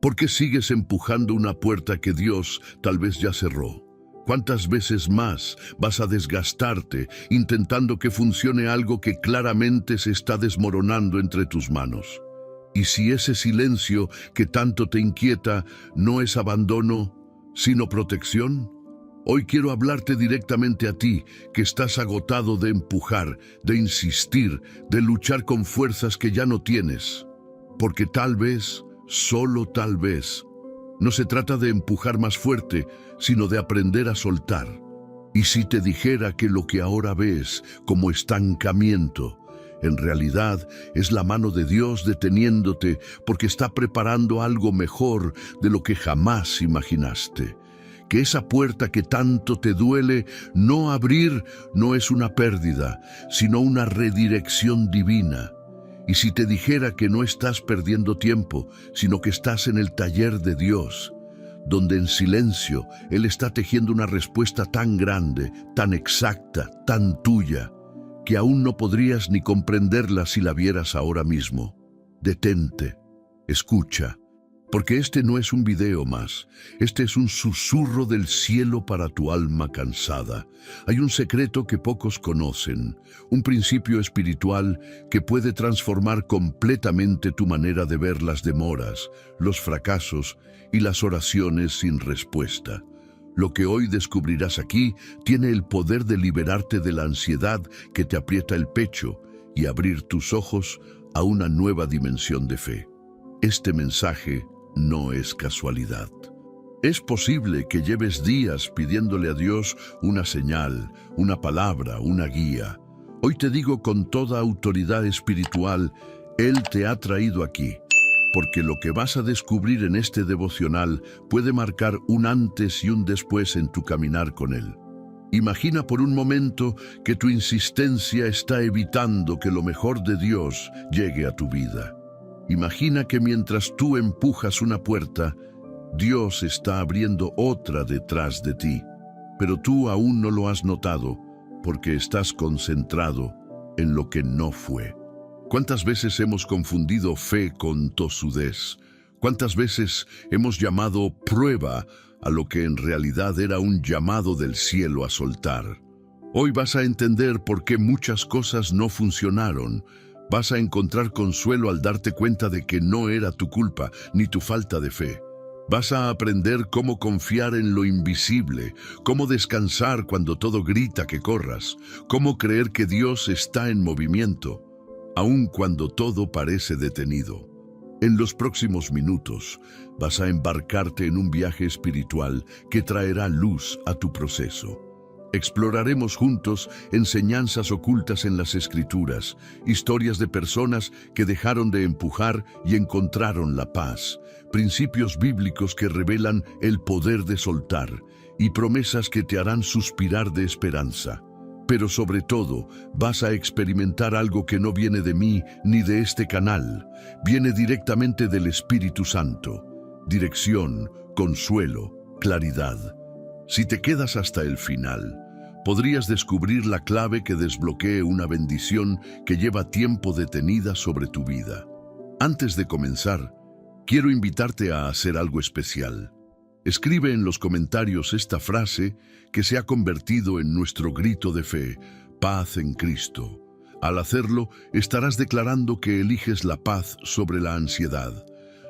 ¿Por qué sigues empujando una puerta que Dios tal vez ya cerró? ¿Cuántas veces más vas a desgastarte intentando que funcione algo que claramente se está desmoronando entre tus manos? Y si ese silencio que tanto te inquieta no es abandono, sino protección, hoy quiero hablarte directamente a ti, que estás agotado de empujar, de insistir, de luchar con fuerzas que ya no tienes. Porque tal vez, solo tal vez, no se trata de empujar más fuerte, sino de aprender a soltar. Y si te dijera que lo que ahora ves como estancamiento, en realidad es la mano de Dios deteniéndote porque está preparando algo mejor de lo que jamás imaginaste. Que esa puerta que tanto te duele no abrir no es una pérdida, sino una redirección divina. Y si te dijera que no estás perdiendo tiempo, sino que estás en el taller de Dios, donde en silencio Él está tejiendo una respuesta tan grande, tan exacta, tan tuya, que aún no podrías ni comprenderla si la vieras ahora mismo. Detente, escucha, porque este no es un video más, este es un susurro del cielo para tu alma cansada. Hay un secreto que pocos conocen, un principio espiritual que puede transformar completamente tu manera de ver las demoras, los fracasos y las oraciones sin respuesta. Lo que hoy descubrirás aquí tiene el poder de liberarte de la ansiedad que te aprieta el pecho y abrir tus ojos a una nueva dimensión de fe. Este mensaje no es casualidad. Es posible que lleves días pidiéndole a Dios una señal, una palabra, una guía. Hoy te digo con toda autoridad espiritual, Él te ha traído aquí, porque lo que vas a descubrir en este devocional puede marcar un antes y un después en tu caminar con Él. Imagina por un momento que tu insistencia está evitando que lo mejor de Dios llegue a tu vida. Imagina que mientras tú empujas una puerta, Dios está abriendo otra detrás de ti, pero tú aún no lo has notado porque estás concentrado en lo que no fue. ¿Cuántas veces hemos confundido fe con tosudez? ¿Cuántas veces hemos llamado prueba a lo que en realidad era un llamado del cielo a soltar? Hoy vas a entender por qué muchas cosas no funcionaron. Vas a encontrar consuelo al darte cuenta de que no era tu culpa ni tu falta de fe. Vas a aprender cómo confiar en lo invisible, cómo descansar cuando todo grita que corras, cómo creer que Dios está en movimiento, aun cuando todo parece detenido. En los próximos minutos vas a embarcarte en un viaje espiritual que traerá luz a tu proceso. Exploraremos juntos enseñanzas ocultas en las Escrituras, historias de personas que dejaron de empujar y encontraron la paz, principios bíblicos que revelan el poder de soltar y promesas que te harán suspirar de esperanza. Pero sobre todo, vas a experimentar algo que no viene de mí ni de este canal, viene directamente del Espíritu Santo. Dirección, consuelo, claridad. Si te quedas hasta el final, podrías descubrir la clave que desbloquee una bendición que lleva tiempo detenida sobre tu vida. Antes de comenzar, quiero invitarte a hacer algo especial. Escribe en los comentarios esta frase que se ha convertido en nuestro grito de fe: paz en Cristo. Al hacerlo, estarás declarando que eliges la paz sobre la ansiedad,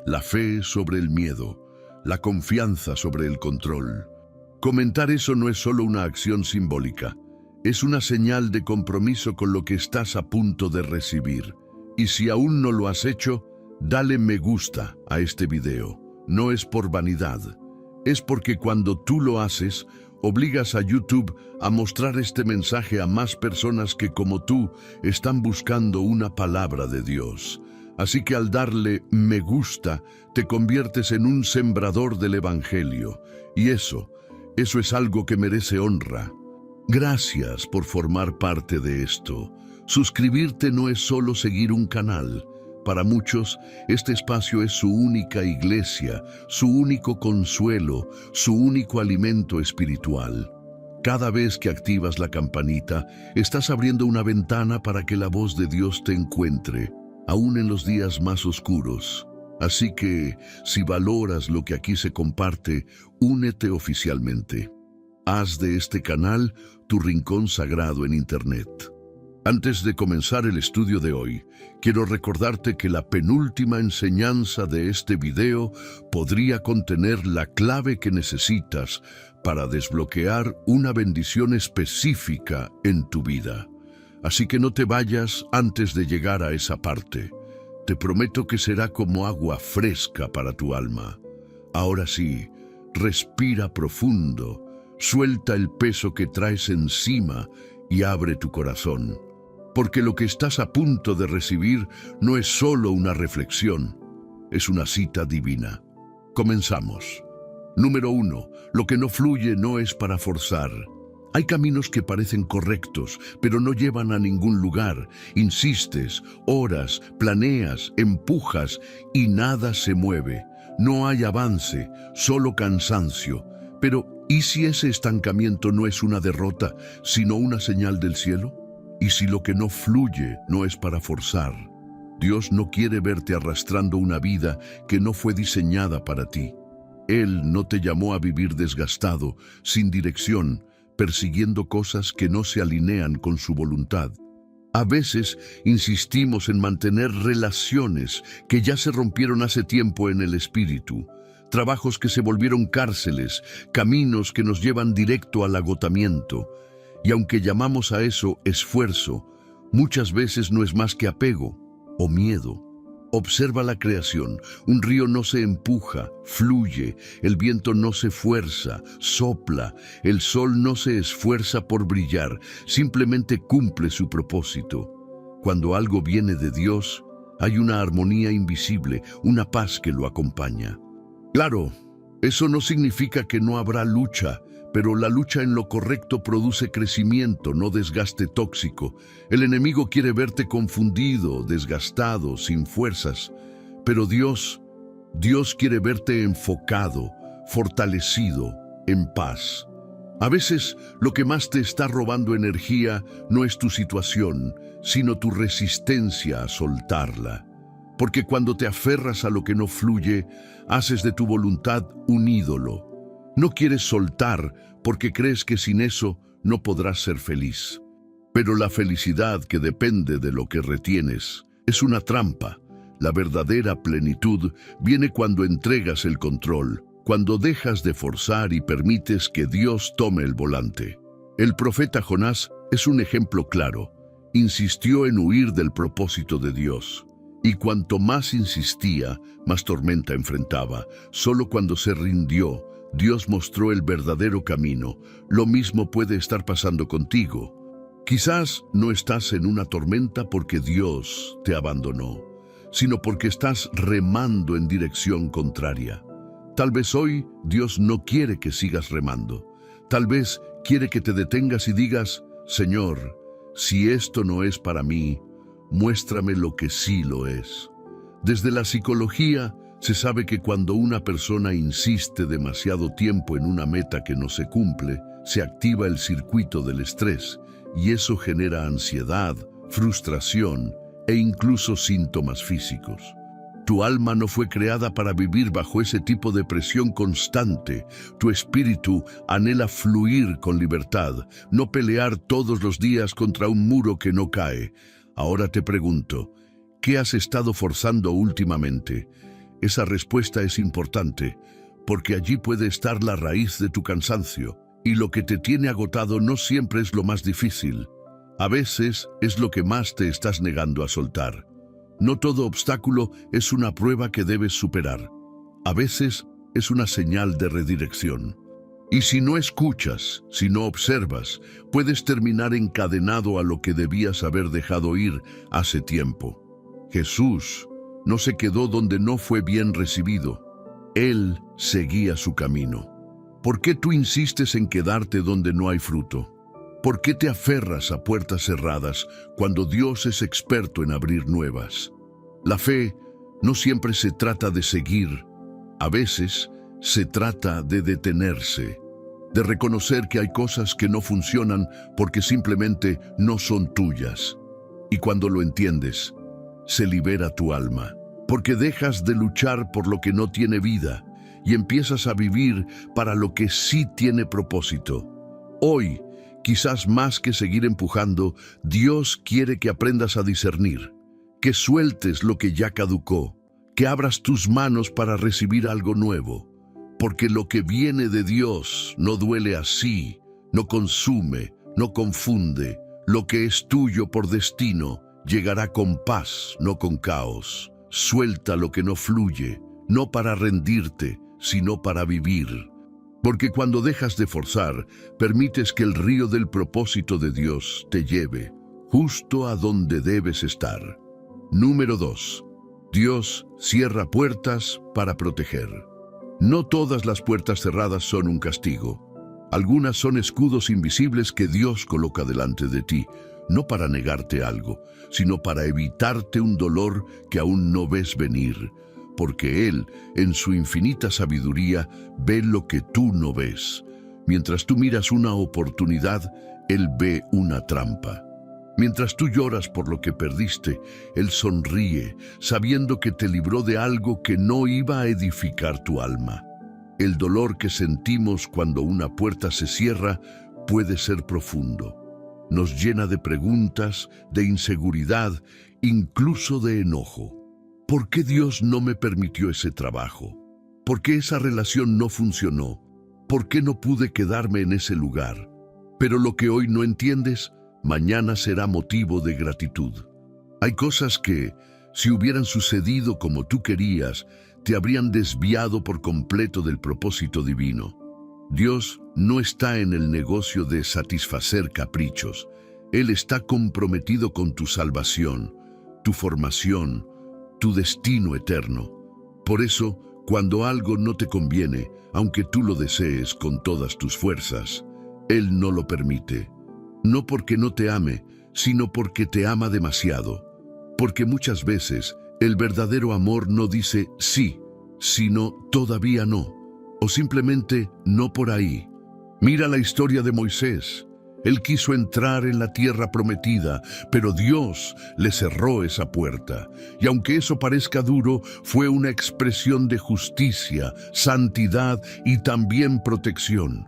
la fe sobre el miedo, la confianza sobre el control. Comentar eso no es solo una acción simbólica, es una señal de compromiso con lo que estás a punto de recibir. Y si aún no lo has hecho, dale me gusta a este video. No es por vanidad, es porque cuando tú lo haces, obligas a YouTube a mostrar este mensaje a más personas que como tú están buscando una palabra de Dios. Así que al darle me gusta, te conviertes en un sembrador del Evangelio. Y eso es algo que merece honra. Gracias por formar parte de esto. Suscribirte no es solo seguir un canal. Para muchos, este espacio es su única iglesia, su único consuelo, su único alimento espiritual. Cada vez que activas la campanita, estás abriendo una ventana para que la voz de Dios te encuentre, aún en los días más oscuros. Así que, si valoras lo que aquí se comparte, únete oficialmente. Haz de este canal tu rincón sagrado en Internet. Antes de comenzar el estudio de hoy, quiero recordarte que la penúltima enseñanza de este video podría contener la clave que necesitas para desbloquear una bendición específica en tu vida. Así que no te vayas antes de llegar a esa parte. Te prometo que será como agua fresca para tu alma. Ahora sí, respira profundo, suelta el peso que traes encima y abre tu corazón. Porque lo que estás a punto de recibir no es solo una reflexión, es una cita divina. Comenzamos. Número 1. Lo que no fluye no es para forzar. Hay caminos que parecen correctos, pero no llevan a ningún lugar. Insistes, oras, planeas, empujas y nada se mueve. No hay avance, solo cansancio. Pero, ¿y si ese estancamiento no es una derrota, sino una señal del cielo? ¿Y si lo que no fluye no es para forzar? Dios no quiere verte arrastrando una vida que no fue diseñada para ti. Él no te llamó a vivir desgastado, sin dirección, persiguiendo cosas que no se alinean con su voluntad. A veces insistimos en mantener relaciones que ya se rompieron hace tiempo en el espíritu, trabajos que se volvieron cárceles, caminos que nos llevan directo al agotamiento. Y aunque llamamos a eso esfuerzo, muchas veces no es más que apego o miedo. Observa la creación. Un río no se empuja, fluye. El viento no se fuerza, sopla. El sol no se esfuerza por brillar, simplemente cumple su propósito. Cuando algo viene de Dios, hay una armonía invisible, una paz que lo acompaña. Claro, eso no significa que no habrá lucha, pero la lucha en lo correcto produce crecimiento, no desgaste tóxico. El enemigo quiere verte confundido, desgastado, sin fuerzas. Pero Dios quiere verte enfocado, fortalecido, en paz. A veces lo que más te está robando energía no es tu situación, sino tu resistencia a soltarla. Porque cuando te aferras a lo que no fluye, haces de tu voluntad un ídolo. No quieres soltar porque crees que sin eso no podrás ser feliz. Pero la felicidad que depende de lo que retienes es una trampa. La verdadera plenitud viene cuando entregas el control, cuando dejas de forzar y permites que Dios tome el volante. El profeta Jonás es un ejemplo claro. Insistió en huir del propósito de Dios. Y cuanto más insistía, más tormenta enfrentaba. Solo cuando se rindió, Dios mostró el verdadero camino. Lo mismo puede estar pasando contigo. Quizás no estás en una tormenta porque Dios te abandonó, sino porque estás remando en dirección contraria. Tal vez hoy Dios no quiere que sigas remando. Tal vez quiere que te detengas y digas, Señor, si esto no es para mí, muéstrame lo que sí lo es. Desde la psicología, se sabe que cuando una persona insiste demasiado tiempo en una meta que no se cumple, se activa el circuito del estrés y eso genera ansiedad, frustración e incluso síntomas físicos. Tu alma no fue creada para vivir bajo ese tipo de presión constante. Tu espíritu anhela fluir con libertad, no pelear todos los días contra un muro que no cae. Ahora te pregunto, ¿qué has estado forzando últimamente? Esa respuesta es importante, porque allí puede estar la raíz de tu cansancio, y lo que te tiene agotado no siempre es lo más difícil. A veces es lo que más te estás negando a soltar. No todo obstáculo es una prueba que debes superar. A veces es una señal de redirección. Y si no escuchas, si no observas, puedes terminar encadenado a lo que debías haber dejado ir hace tiempo. Jesús no se quedó donde no fue bien recibido. Él seguía su camino. ¿Por qué tú insistes en quedarte donde no hay fruto? ¿Por qué te aferras a puertas cerradas cuando Dios es experto en abrir nuevas? La fe no siempre se trata de seguir. A veces se trata de detenerse, de reconocer que hay cosas que no funcionan porque simplemente no son tuyas. Y cuando lo entiendes, se libera tu alma. porque dejas de luchar por lo que no tiene vida y empiezas a vivir para lo que sí tiene propósito. Hoy, quizás más que seguir empujando, Dios quiere que aprendas a discernir, que sueltes lo que ya caducó, que abras tus manos para recibir algo nuevo, porque lo que viene de Dios no duele así, no consume, no confunde. Lo que es tuyo por destino llegará con paz, no con caos. Suelta lo que no fluye, no para rendirte, sino para vivir. Porque cuando dejas de forzar, permites que el río del propósito de Dios te lleve justo a donde debes estar. Número 2. Dios cierra puertas para proteger. No todas las puertas cerradas son un castigo. Algunas son escudos invisibles que Dios coloca delante de ti, no para negarte algo, sino para evitarte un dolor que aún no ves venir, porque Él, en su infinita sabiduría, ve lo que tú no ves. Mientras tú miras una oportunidad, Él ve una trampa. Mientras tú lloras por lo que perdiste, Él sonríe, sabiendo que te libró de algo que no iba a edificar tu alma. El dolor que sentimos cuando una puerta se cierra puede ser profundo. Nos llena de preguntas, de inseguridad, incluso de enojo. ¿Por qué Dios no me permitió ese trabajo? ¿Por qué esa relación no funcionó? ¿Por qué no pude quedarme en ese lugar? Pero lo que hoy no entiendes, mañana será motivo de gratitud. Hay cosas que, si hubieran sucedido como tú querías, te habrían desviado por completo del propósito divino. Dios no está en el negocio de satisfacer caprichos. Él está comprometido con tu salvación, tu formación, tu destino eterno. Por eso, cuando algo no te conviene, aunque tú lo desees con todas tus fuerzas, Él no lo permite. No porque no te ame, sino porque te ama demasiado. Porque muchas veces el verdadero amor no dice sí, sino todavía no, o simplemente no por ahí. Mira la historia de Moisés. Él quiso entrar en la tierra prometida, pero Dios le cerró esa puerta. Y aunque eso parezca duro, fue una expresión de justicia, santidad y también protección.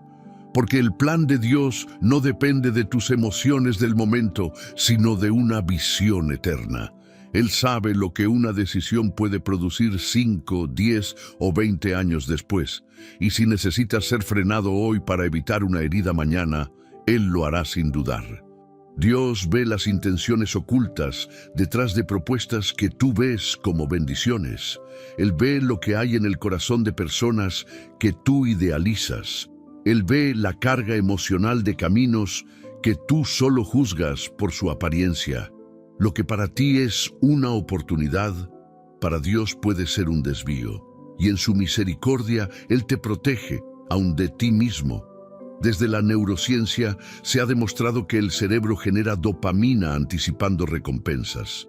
Porque el plan de Dios no depende de tus emociones del momento, sino de una visión eterna. Él sabe lo que una decisión puede producir 5, 10 o 20 años después. Y si necesitas ser frenado hoy para evitar una herida mañana, Él lo hará sin dudar. Dios ve las intenciones ocultas detrás de propuestas que tú ves como bendiciones. Él ve lo que hay en el corazón de personas que tú idealizas. Él ve la carga emocional de caminos que tú solo juzgas por su apariencia. Lo que para ti es una oportunidad, para Dios puede ser un desvío. Y en su misericordia, Él te protege, aun de ti mismo. Desde la neurociencia se ha demostrado que el cerebro genera dopamina anticipando recompensas.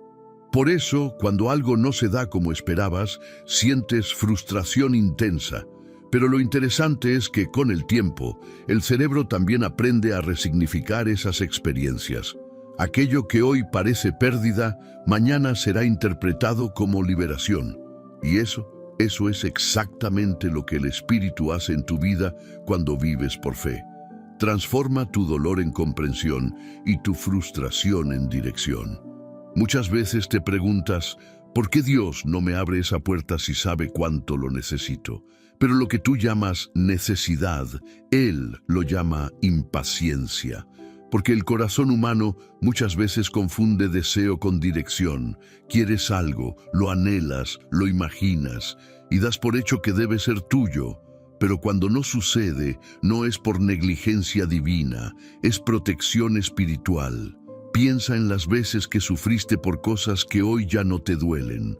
Por eso, cuando algo no se da como esperabas, sientes frustración intensa. Pero lo interesante es que con el tiempo, el cerebro también aprende a resignificar esas experiencias. Aquello que hoy parece pérdida, mañana será interpretado como liberación. Y eso es exactamente lo que el Espíritu hace en tu vida cuando vives por fe. Transforma tu dolor en comprensión y tu frustración en dirección. Muchas veces te preguntas, ¿por qué Dios no me abre esa puerta si sabe cuánto lo necesito? Pero lo que tú llamas necesidad, Él lo llama impaciencia. Porque el corazón humano muchas veces confunde deseo con dirección. Quieres algo, lo anhelas, lo imaginas y das por hecho que debe ser tuyo. Pero cuando no sucede, no es por negligencia divina, es protección espiritual. Piensa en las veces que sufriste por cosas que hoy ya no te duelen.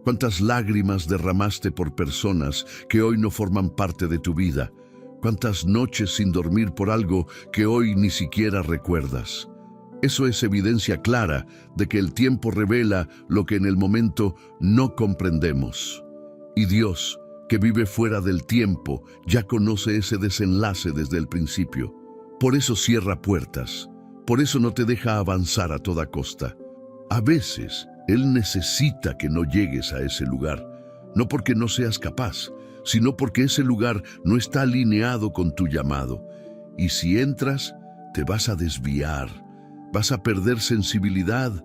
¿Cuántas lágrimas derramaste por personas que hoy no forman parte de tu vida? ¿Cuántas noches sin dormir por algo que hoy ni siquiera recuerdas? Eso es evidencia clara de que el tiempo revela lo que en el momento no comprendemos. Y Dios, que vive fuera del tiempo, ya conoce ese desenlace desde el principio. Por eso cierra puertas. Por eso no te deja avanzar a toda costa. A veces, Él necesita que no llegues a ese lugar, no porque no seas capaz, sino porque ese lugar no está alineado con tu llamado. Y si entras, te vas a desviar, vas a perder sensibilidad,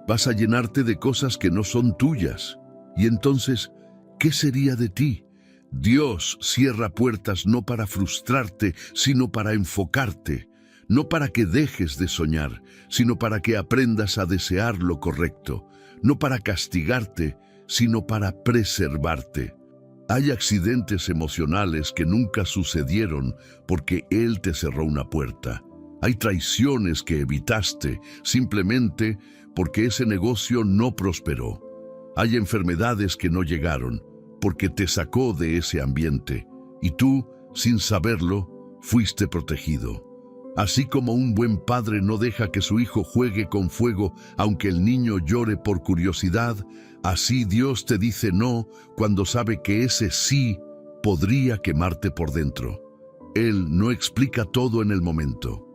vas a llenarte de cosas que no son tuyas. Y entonces, ¿qué sería de ti? Dios cierra puertas no para frustrarte, sino para enfocarte. No para que dejes de soñar, sino para que aprendas a desear lo correcto. No para castigarte, sino para preservarte. Hay accidentes emocionales que nunca sucedieron porque Él te cerró una puerta. Hay traiciones que evitaste simplemente porque ese negocio no prosperó. Hay enfermedades que no llegaron porque te sacó de ese ambiente y tú, sin saberlo, fuiste protegido. Así como un buen padre no deja que su hijo juegue con fuego aunque el niño llore por curiosidad, así Dios te dice no cuando sabe que ese sí podría quemarte por dentro. Él no explica todo en el momento,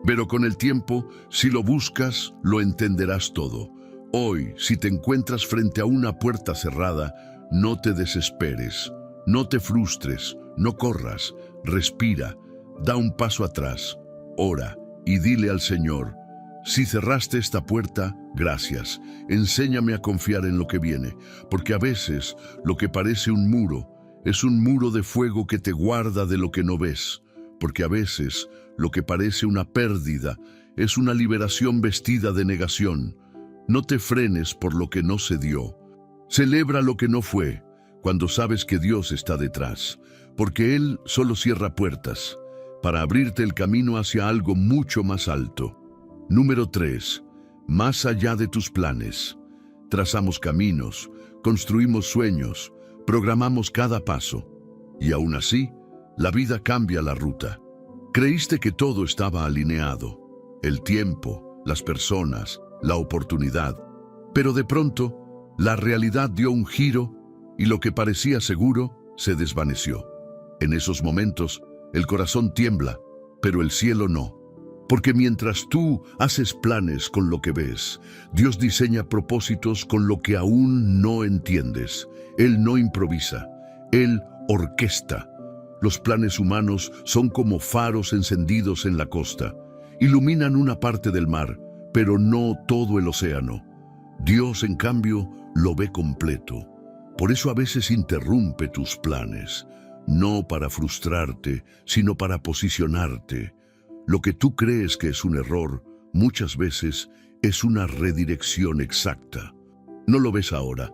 pero con el tiempo, si lo buscas, lo entenderás todo. Hoy, si te encuentras frente a una puerta cerrada, no te desesperes, no te frustres, no corras, respira, da un paso atrás. Ora y dile al Señor, si cerraste esta puerta, gracias. Enséñame a confiar en lo que viene, porque a veces lo que parece un muro es un muro de fuego que te guarda de lo que no ves, porque a veces lo que parece una pérdida es una liberación vestida de negación. No te frenes por lo que no se dio. Celebra lo que no fue, cuando sabes que Dios está detrás, porque Él solo cierra puertas para abrirte el camino hacia algo mucho más alto. Número 3. Más allá de tus planes. Trazamos caminos, construimos sueños, programamos cada paso. Y aún así, la vida cambia la ruta. Creíste que todo estaba alineado. El tiempo, las personas, la oportunidad. Pero de pronto, la realidad dio un giro y lo que parecía seguro se desvaneció. En esos momentos, el corazón tiembla, pero el cielo no. Porque mientras tú haces planes con lo que ves, Dios diseña propósitos con lo que aún no entiendes. Él no improvisa, Él orquesta. Los planes humanos son como faros encendidos en la costa. Iluminan una parte del mar, pero no todo el océano. Dios, en cambio, lo ve completo. Por eso a veces interrumpe tus planes. No para frustrarte, sino para posicionarte. Lo que tú crees que es un error, muchas veces es una redirección exacta. No lo ves ahora,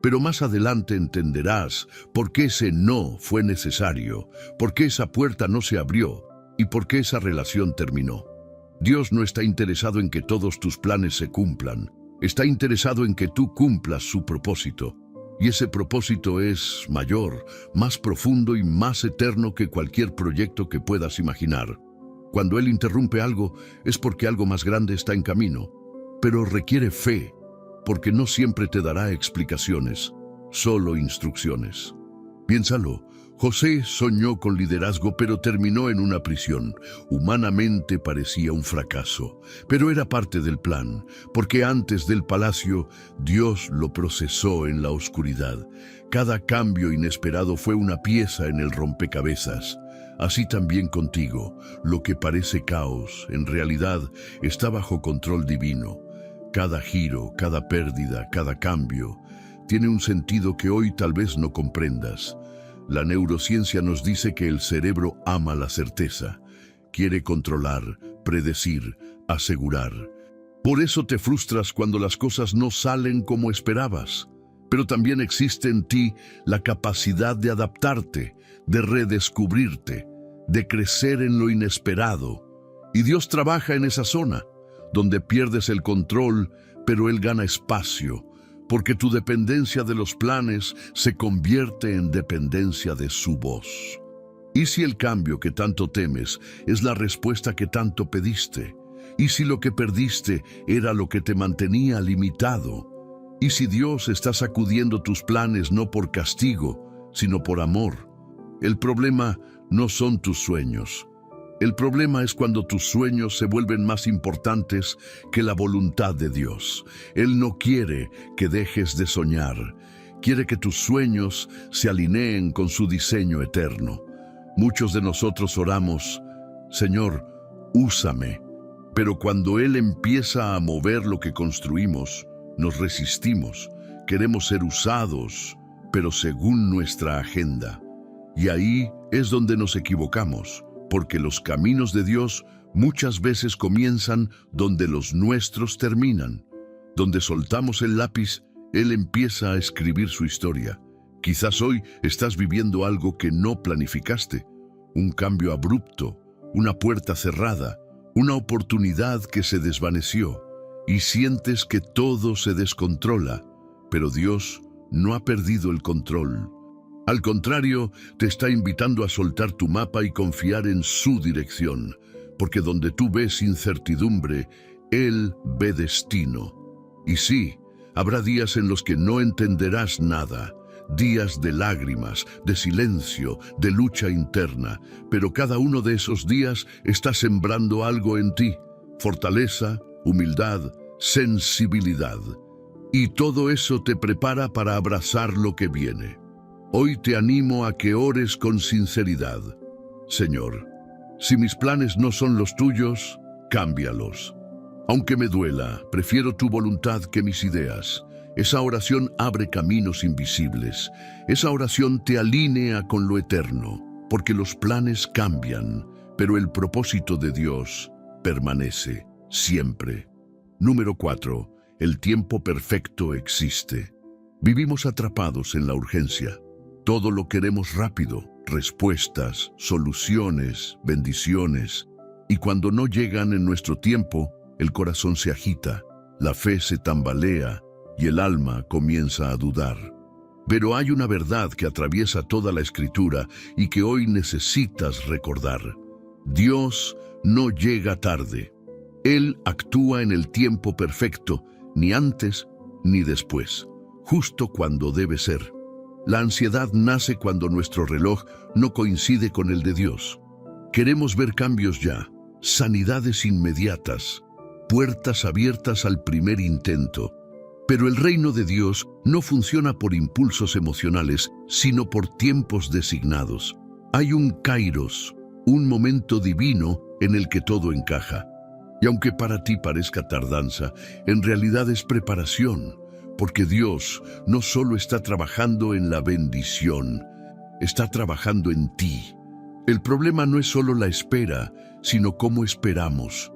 pero más adelante entenderás por qué ese no fue necesario, por qué esa puerta no se abrió y por qué esa relación terminó. Dios no está interesado en que todos tus planes se cumplan. Está interesado en que tú cumplas su propósito. Y ese propósito es mayor, más profundo y más eterno que cualquier proyecto que puedas imaginar. Cuando Él interrumpe algo, es porque algo más grande está en camino. Pero requiere fe, porque no siempre te dará explicaciones, solo instrucciones. Piénsalo. José soñó con liderazgo, pero terminó en una prisión. Humanamente parecía un fracaso, pero era parte del plan, porque antes del palacio, Dios lo procesó en la oscuridad. Cada cambio inesperado fue una pieza en el rompecabezas. Así también contigo, lo que parece caos, en realidad está bajo control divino. Cada giro, cada pérdida, cada cambio, tiene un sentido que hoy tal vez no comprendas. La neurociencia nos dice que el cerebro ama la certeza, quiere controlar, predecir, asegurar. Por eso te frustras cuando las cosas no salen como esperabas. Pero también existe en ti la capacidad de adaptarte, de redescubrirte, de crecer en lo inesperado. Y Dios trabaja en esa zona, donde pierdes el control, pero Él gana espacio, porque tu dependencia de los planes se convierte en dependencia de su voz. ¿Y si el cambio que tanto temes es la respuesta que tanto pediste? ¿Y si lo que perdiste era lo que te mantenía limitado? ¿Y si Dios está sacudiendo tus planes no por castigo, sino por amor? El problema no son tus sueños, El problema es cuando tus sueños se vuelven más importantes que la voluntad de Dios. Él no quiere que dejes de soñar. Quiere que tus sueños se alineen con su diseño eterno. Muchos de nosotros oramos, Señor, úsame. Pero cuando Él empieza a mover lo que construimos, nos resistimos. Queremos ser usados, pero según nuestra agenda. Y ahí es donde nos equivocamos, porque los caminos de Dios muchas veces comienzan donde los nuestros terminan. Donde soltamos el lápiz, Él empieza a escribir su historia. Quizás hoy estás viviendo algo que no planificaste, un cambio abrupto, una puerta cerrada, una oportunidad que se desvaneció, y sientes que todo se descontrola, pero Dios no ha perdido el control. Al contrario, te está invitando a soltar tu mapa y confiar en su dirección, porque donde tú ves incertidumbre, Él ve destino. Y sí, habrá días en los que no entenderás nada, días de lágrimas, de silencio, de lucha interna, pero cada uno de esos días está sembrando algo en ti, fortaleza, humildad, sensibilidad. Y todo eso te prepara para abrazar lo que viene. Hoy te animo a que ores con sinceridad. Señor, si mis planes no son los tuyos, cámbialos. Aunque me duela, prefiero tu voluntad que mis ideas. Esa oración abre caminos invisibles. Esa oración te alinea con lo eterno, porque los planes cambian, pero el propósito de Dios permanece siempre. Número 4. El tiempo perfecto existe. Vivimos atrapados en la urgencia. Todo lo queremos rápido, respuestas, soluciones, bendiciones. Y cuando no llegan en nuestro tiempo, el corazón se agita, la fe se tambalea y el alma comienza a dudar. Pero hay una verdad que atraviesa toda la Escritura y que hoy necesitas recordar. Dios no llega tarde. Él actúa en el tiempo perfecto, ni antes ni después, justo cuando debe ser. La ansiedad nace cuando nuestro reloj no coincide con el de Dios. Queremos ver cambios ya, sanidades inmediatas, puertas abiertas al primer intento. Pero el reino de Dios no funciona por impulsos emocionales, sino por tiempos designados. Hay un kairos, un momento divino en el que todo encaja. Y aunque para ti parezca tardanza, en realidad es preparación, porque Dios no solo está trabajando en la bendición, está trabajando en ti. El problema no es solo la espera, sino cómo esperamos.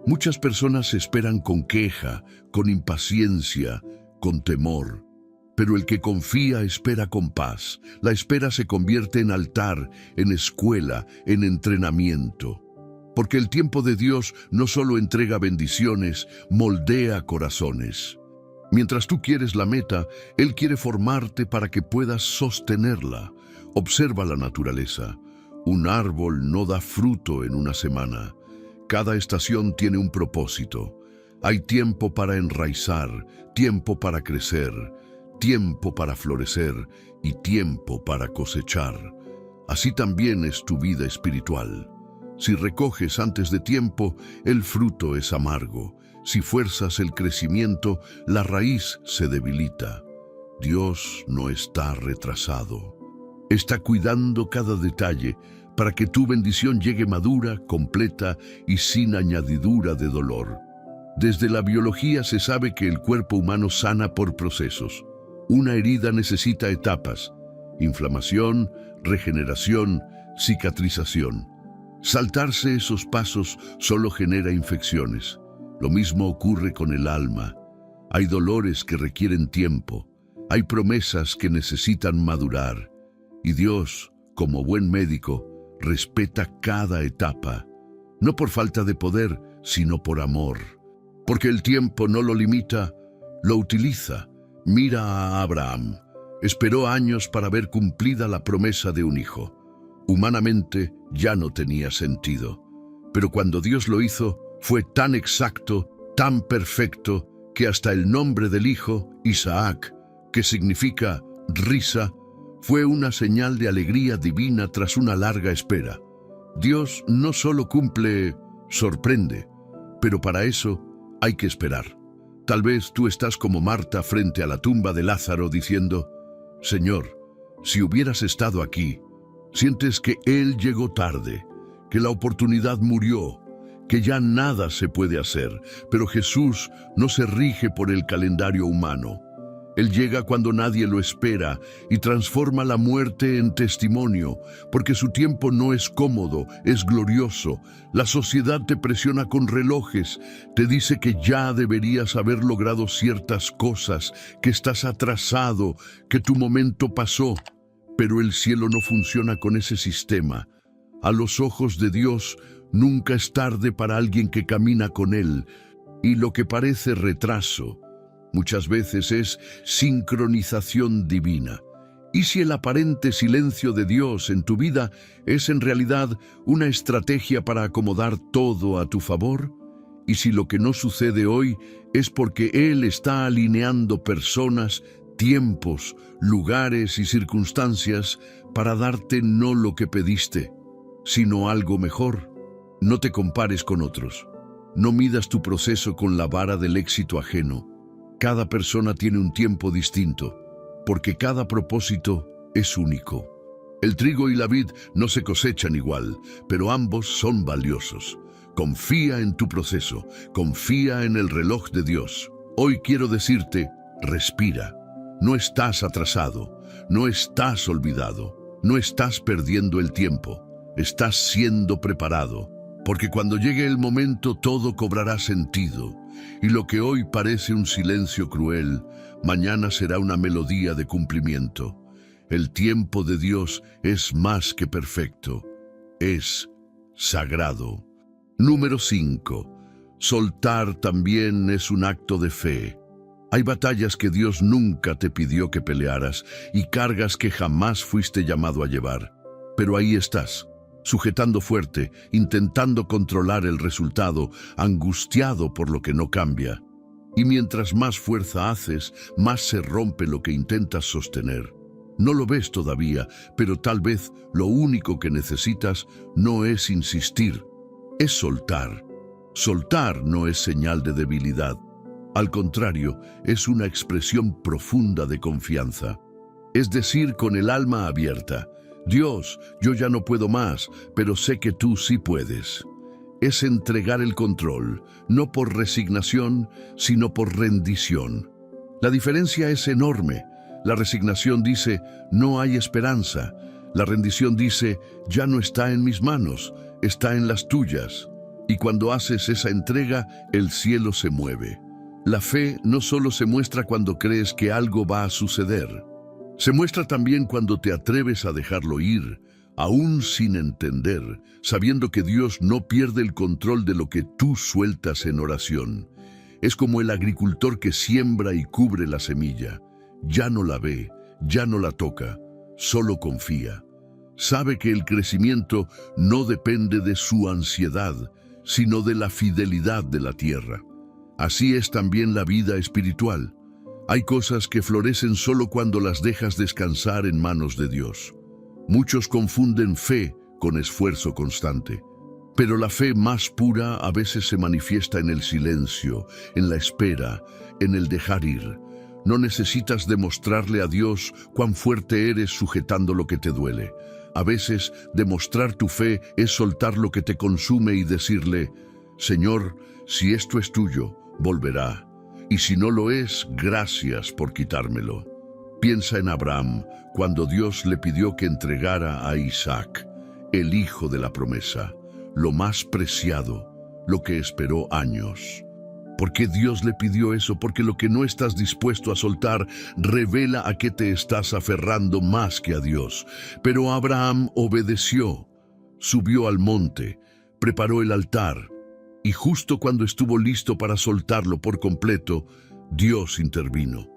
Muchas personas esperan con queja, con impaciencia, con temor. Pero el que confía espera con paz. La espera se convierte en altar, en escuela, en entrenamiento. Porque el tiempo de Dios no solo entrega bendiciones, moldea corazones. Mientras tú quieres la meta, Él quiere formarte para que puedas sostenerla. Observa la naturaleza. Un árbol no da fruto en una semana. Cada estación tiene un propósito. Hay tiempo para enraizar, tiempo para crecer, tiempo para florecer y tiempo para cosechar. Así también es tu vida espiritual. Si recoges antes de tiempo, el fruto es amargo. Si fuerzas el crecimiento, la raíz se debilita. Dios no está retrasado. Está cuidando cada detalle para que tu bendición llegue madura, completa y sin añadidura de dolor. Desde la biología se sabe que el cuerpo humano sana por procesos. Una herida necesita etapas: inflamación, regeneración, cicatrización. Saltarse esos pasos solo genera infecciones. Lo mismo ocurre con el alma. Hay dolores que requieren tiempo. Hay promesas que necesitan madurar. Y Dios, como buen médico, respeta cada etapa. No por falta de poder, sino por amor. Porque el tiempo no lo limita, lo utiliza. Mira a Abraham. Esperó años para ver cumplida la promesa de un hijo. Humanamente ya no tenía sentido. Pero cuando Dios lo hizo, fue tan exacto, tan perfecto, que hasta el nombre del hijo, Isaac, que significa risa, fue una señal de alegría divina tras una larga espera. Dios no solo cumple, sorprende, pero para eso hay que esperar. Tal vez tú estás como Marta frente a la tumba de Lázaro diciendo, Señor, si hubieras estado aquí, sientes que Él llegó tarde, que la oportunidad murió, que ya nada se puede hacer, pero Jesús no se rige por el calendario humano. Él llega cuando nadie lo espera y transforma la muerte en testimonio, porque su tiempo no es cómodo, es glorioso. La sociedad te presiona con relojes, te dice que ya deberías haber logrado ciertas cosas, que estás atrasado, que tu momento pasó. Pero el cielo no funciona con ese sistema. A los ojos de Dios, nunca es tarde para alguien que camina con Él, y lo que parece retraso, muchas veces es sincronización divina. ¿Y si el aparente silencio de Dios en tu vida es en realidad una estrategia para acomodar todo a tu favor? ¿Y si lo que no sucede hoy es porque Él está alineando personas, tiempos, lugares y circunstancias para darte no lo que pediste, sino algo mejor? No te compares con otros. No midas tu proceso con la vara del éxito ajeno. Cada persona tiene un tiempo distinto, porque cada propósito es único. El trigo y la vid no se cosechan igual, pero ambos son valiosos. Confía en tu proceso, confía en el reloj de Dios. Hoy quiero decirte, respira. No estás atrasado, no estás olvidado, no estás perdiendo el tiempo, estás siendo preparado. Porque cuando llegue el momento todo cobrará sentido, y lo que hoy parece un silencio cruel, mañana será una melodía de cumplimiento. El tiempo de Dios es más que perfecto, es sagrado. Número 5. Soltar también es un acto de fe. Hay batallas que Dios nunca te pidió que pelearas y cargas que jamás fuiste llamado a llevar. Pero ahí estás, sujetando fuerte, intentando controlar el resultado, angustiado por lo que no cambia. Y mientras más fuerza haces, más se rompe lo que intentas sostener. No lo ves todavía, pero tal vez lo único que necesitas no es insistir, es soltar. Soltar no es señal de debilidad. Al contrario, es una expresión profunda de confianza. Es decir, con el alma abierta, Dios, yo ya no puedo más, pero sé que tú sí puedes. Es entregar el control, no por resignación, sino por rendición. La diferencia es enorme. La resignación dice, no hay esperanza. La rendición dice, ya no está en mis manos, está en las tuyas. Y cuando haces esa entrega, el cielo se mueve. La fe no solo se muestra cuando crees que algo va a suceder. Se muestra también cuando te atreves a dejarlo ir, aún sin entender, sabiendo que Dios no pierde el control de lo que tú sueltas en oración. Es como el agricultor que siembra y cubre la semilla. Ya no la ve, ya no la toca, solo confía. Sabe que el crecimiento no depende de su ansiedad, sino de la fidelidad de la tierra. Así es también la vida espiritual. Hay cosas que florecen solo cuando las dejas descansar en manos de Dios. Muchos confunden fe con esfuerzo constante. Pero la fe más pura a veces se manifiesta en el silencio, en la espera, en el dejar ir. No necesitas demostrarle a Dios cuán fuerte eres sujetando lo que te duele. A veces, demostrar tu fe es soltar lo que te consume y decirle, Señor, si esto es tuyo, volverá. Y si no lo es, gracias por quitármelo. Piensa en Abraham, cuando Dios le pidió que entregara a Isaac, el hijo de la promesa, lo más preciado, lo que esperó años. ¿Por qué Dios le pidió eso? Porque lo que no estás dispuesto a soltar revela a qué te estás aferrando más que a Dios. Pero Abraham obedeció, subió al monte, preparó el altar, y justo cuando estuvo listo para soltarlo por completo, Dios intervino.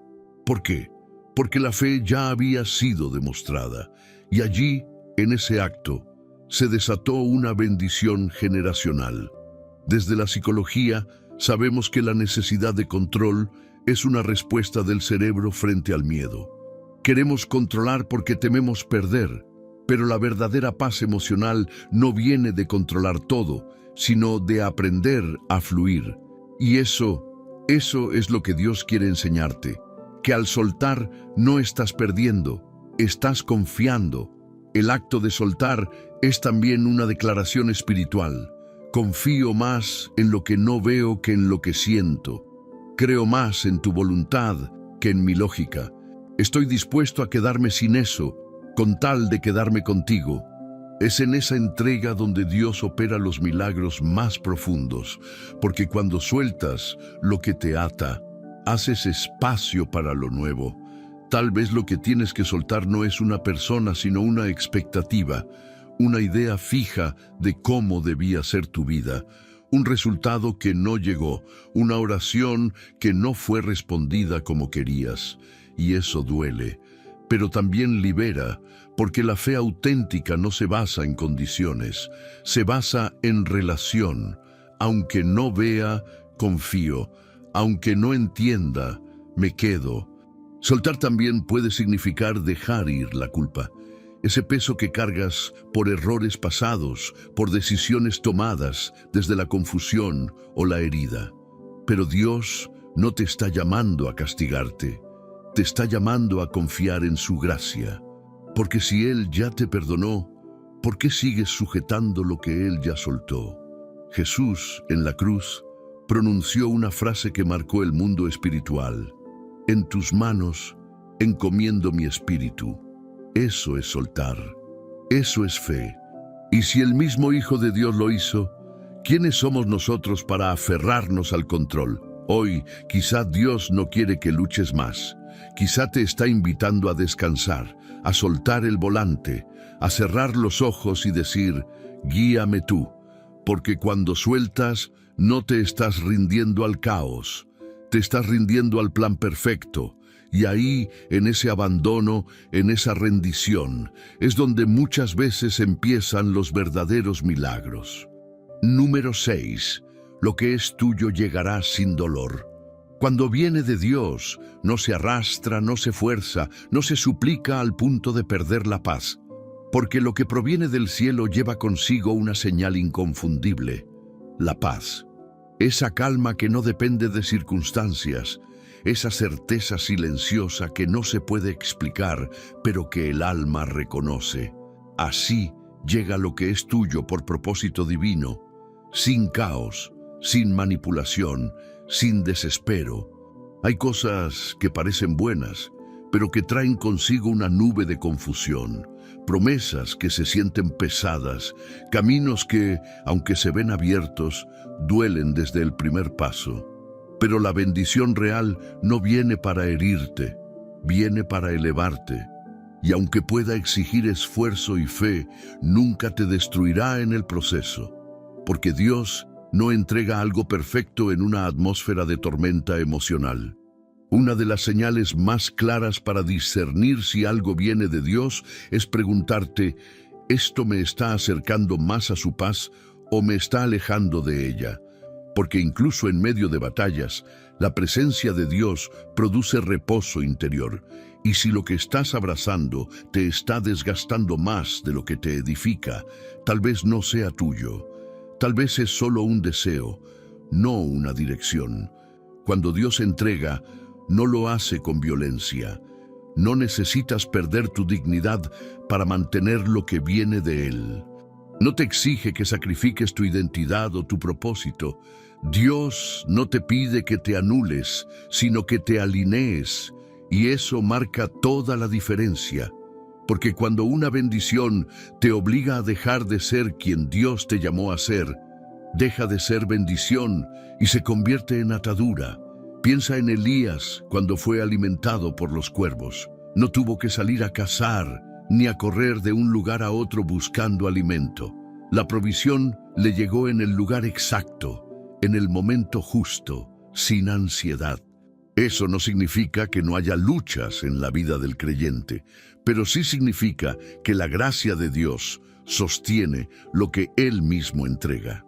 ¿Por qué? Porque la fe ya había sido demostrada, y allí, en ese acto, se desató una bendición generacional. Desde la psicología, sabemos que la necesidad de control es una respuesta del cerebro frente al miedo. Queremos controlar porque tememos perder, Pero la verdadera paz emocional no viene de controlar todo, sino de aprender a fluir. Y eso es lo que Dios quiere enseñarte, que al soltar no estás perdiendo, estás confiando. El acto de soltar es también una declaración espiritual. Confío más en lo que no veo que en lo que siento. Creo más en tu voluntad que en mi lógica. Estoy dispuesto a quedarme sin eso, con tal de quedarme contigo. Es en esa entrega donde Dios opera los milagros más profundos, porque cuando sueltas lo que te ata, haces espacio para lo nuevo. Tal vez lo que tienes que soltar no es una persona, sino una expectativa, una idea fija de cómo debía ser tu vida, un resultado que no llegó, una oración que no fue respondida como querías. Y eso duele, pero también libera, porque la fe auténtica no se basa en condiciones, se basa en relación. Aunque no vea, confío. Aunque no entienda, me quedo. Soltar también puede significar dejar ir la culpa. Ese peso que cargas por errores pasados, por decisiones tomadas desde la confusión o la herida. Pero Dios no te está llamando a castigarte, te está llamando a confiar en su gracia. Porque si Él ya te perdonó, ¿por qué sigues sujetando lo que Él ya soltó? Jesús, en la cruz, pronunció una frase que marcó el mundo espiritual. En tus manos encomiendo mi espíritu. Eso es soltar. Eso es fe. Y si el mismo Hijo de Dios lo hizo, ¿quiénes somos nosotros para aferrarnos al control? Hoy, quizá Dios no quiere que luches más. Quizá te está invitando a descansar, a soltar el volante, a cerrar los ojos y decir, guíame tú. Porque cuando sueltas, no te estás rindiendo al caos, te estás rindiendo al plan perfecto. Y ahí, en ese abandono, en esa rendición, es donde muchas veces empiezan los verdaderos milagros. Número 6. Lo que es tuyo llegará sin dolor. Cuando viene de Dios, no se arrastra, no se fuerza, no se suplica al punto de perder la paz. Porque lo que proviene del cielo lleva consigo una señal inconfundible: la paz. Esa calma que no depende de circunstancias, esa certeza silenciosa que no se puede explicar, pero que el alma reconoce. Así llega lo que es tuyo por propósito divino, sin caos, sin manipulación, sin desespero. Hay cosas que parecen buenas, pero que traen consigo una nube de confusión, promesas que se sienten pesadas, caminos que, aunque se ven abiertos, duelen desde el primer paso. Pero la bendición real no viene para herirte, viene para elevarte. Y aunque pueda exigir esfuerzo y fe, nunca te destruirá en el proceso. Porque Dios no entrega algo perfecto en una atmósfera de tormenta emocional. Una de las señales más claras para discernir si algo viene de Dios es preguntarte, ¿esto me está acercando más a su paz o me está alejando de ella? Porque incluso en medio de batallas, la presencia de Dios produce reposo interior. Y si lo que estás abrazando te está desgastando más de lo que te edifica, tal vez no sea tuyo. Tal vez es solo un deseo, no una dirección. Cuando Dios entrega, no lo hace con violencia. No necesitas perder tu dignidad para mantener lo que viene de Él. No te exige que sacrifiques tu identidad o tu propósito. Dios no te pide que te anules, sino que te alinees. Y eso marca toda la diferencia. Porque cuando una bendición te obliga a dejar de ser quien Dios te llamó a ser, deja de ser bendición y se convierte en atadura. Piensa en Elías cuando fue alimentado por los cuervos. No tuvo que salir a cazar ni a correr de un lugar a otro buscando alimento. La provisión le llegó en el lugar exacto, en el momento justo, sin ansiedad. Eso no significa que no haya luchas en la vida del creyente, pero sí significa que la gracia de Dios sostiene lo que Él mismo entrega.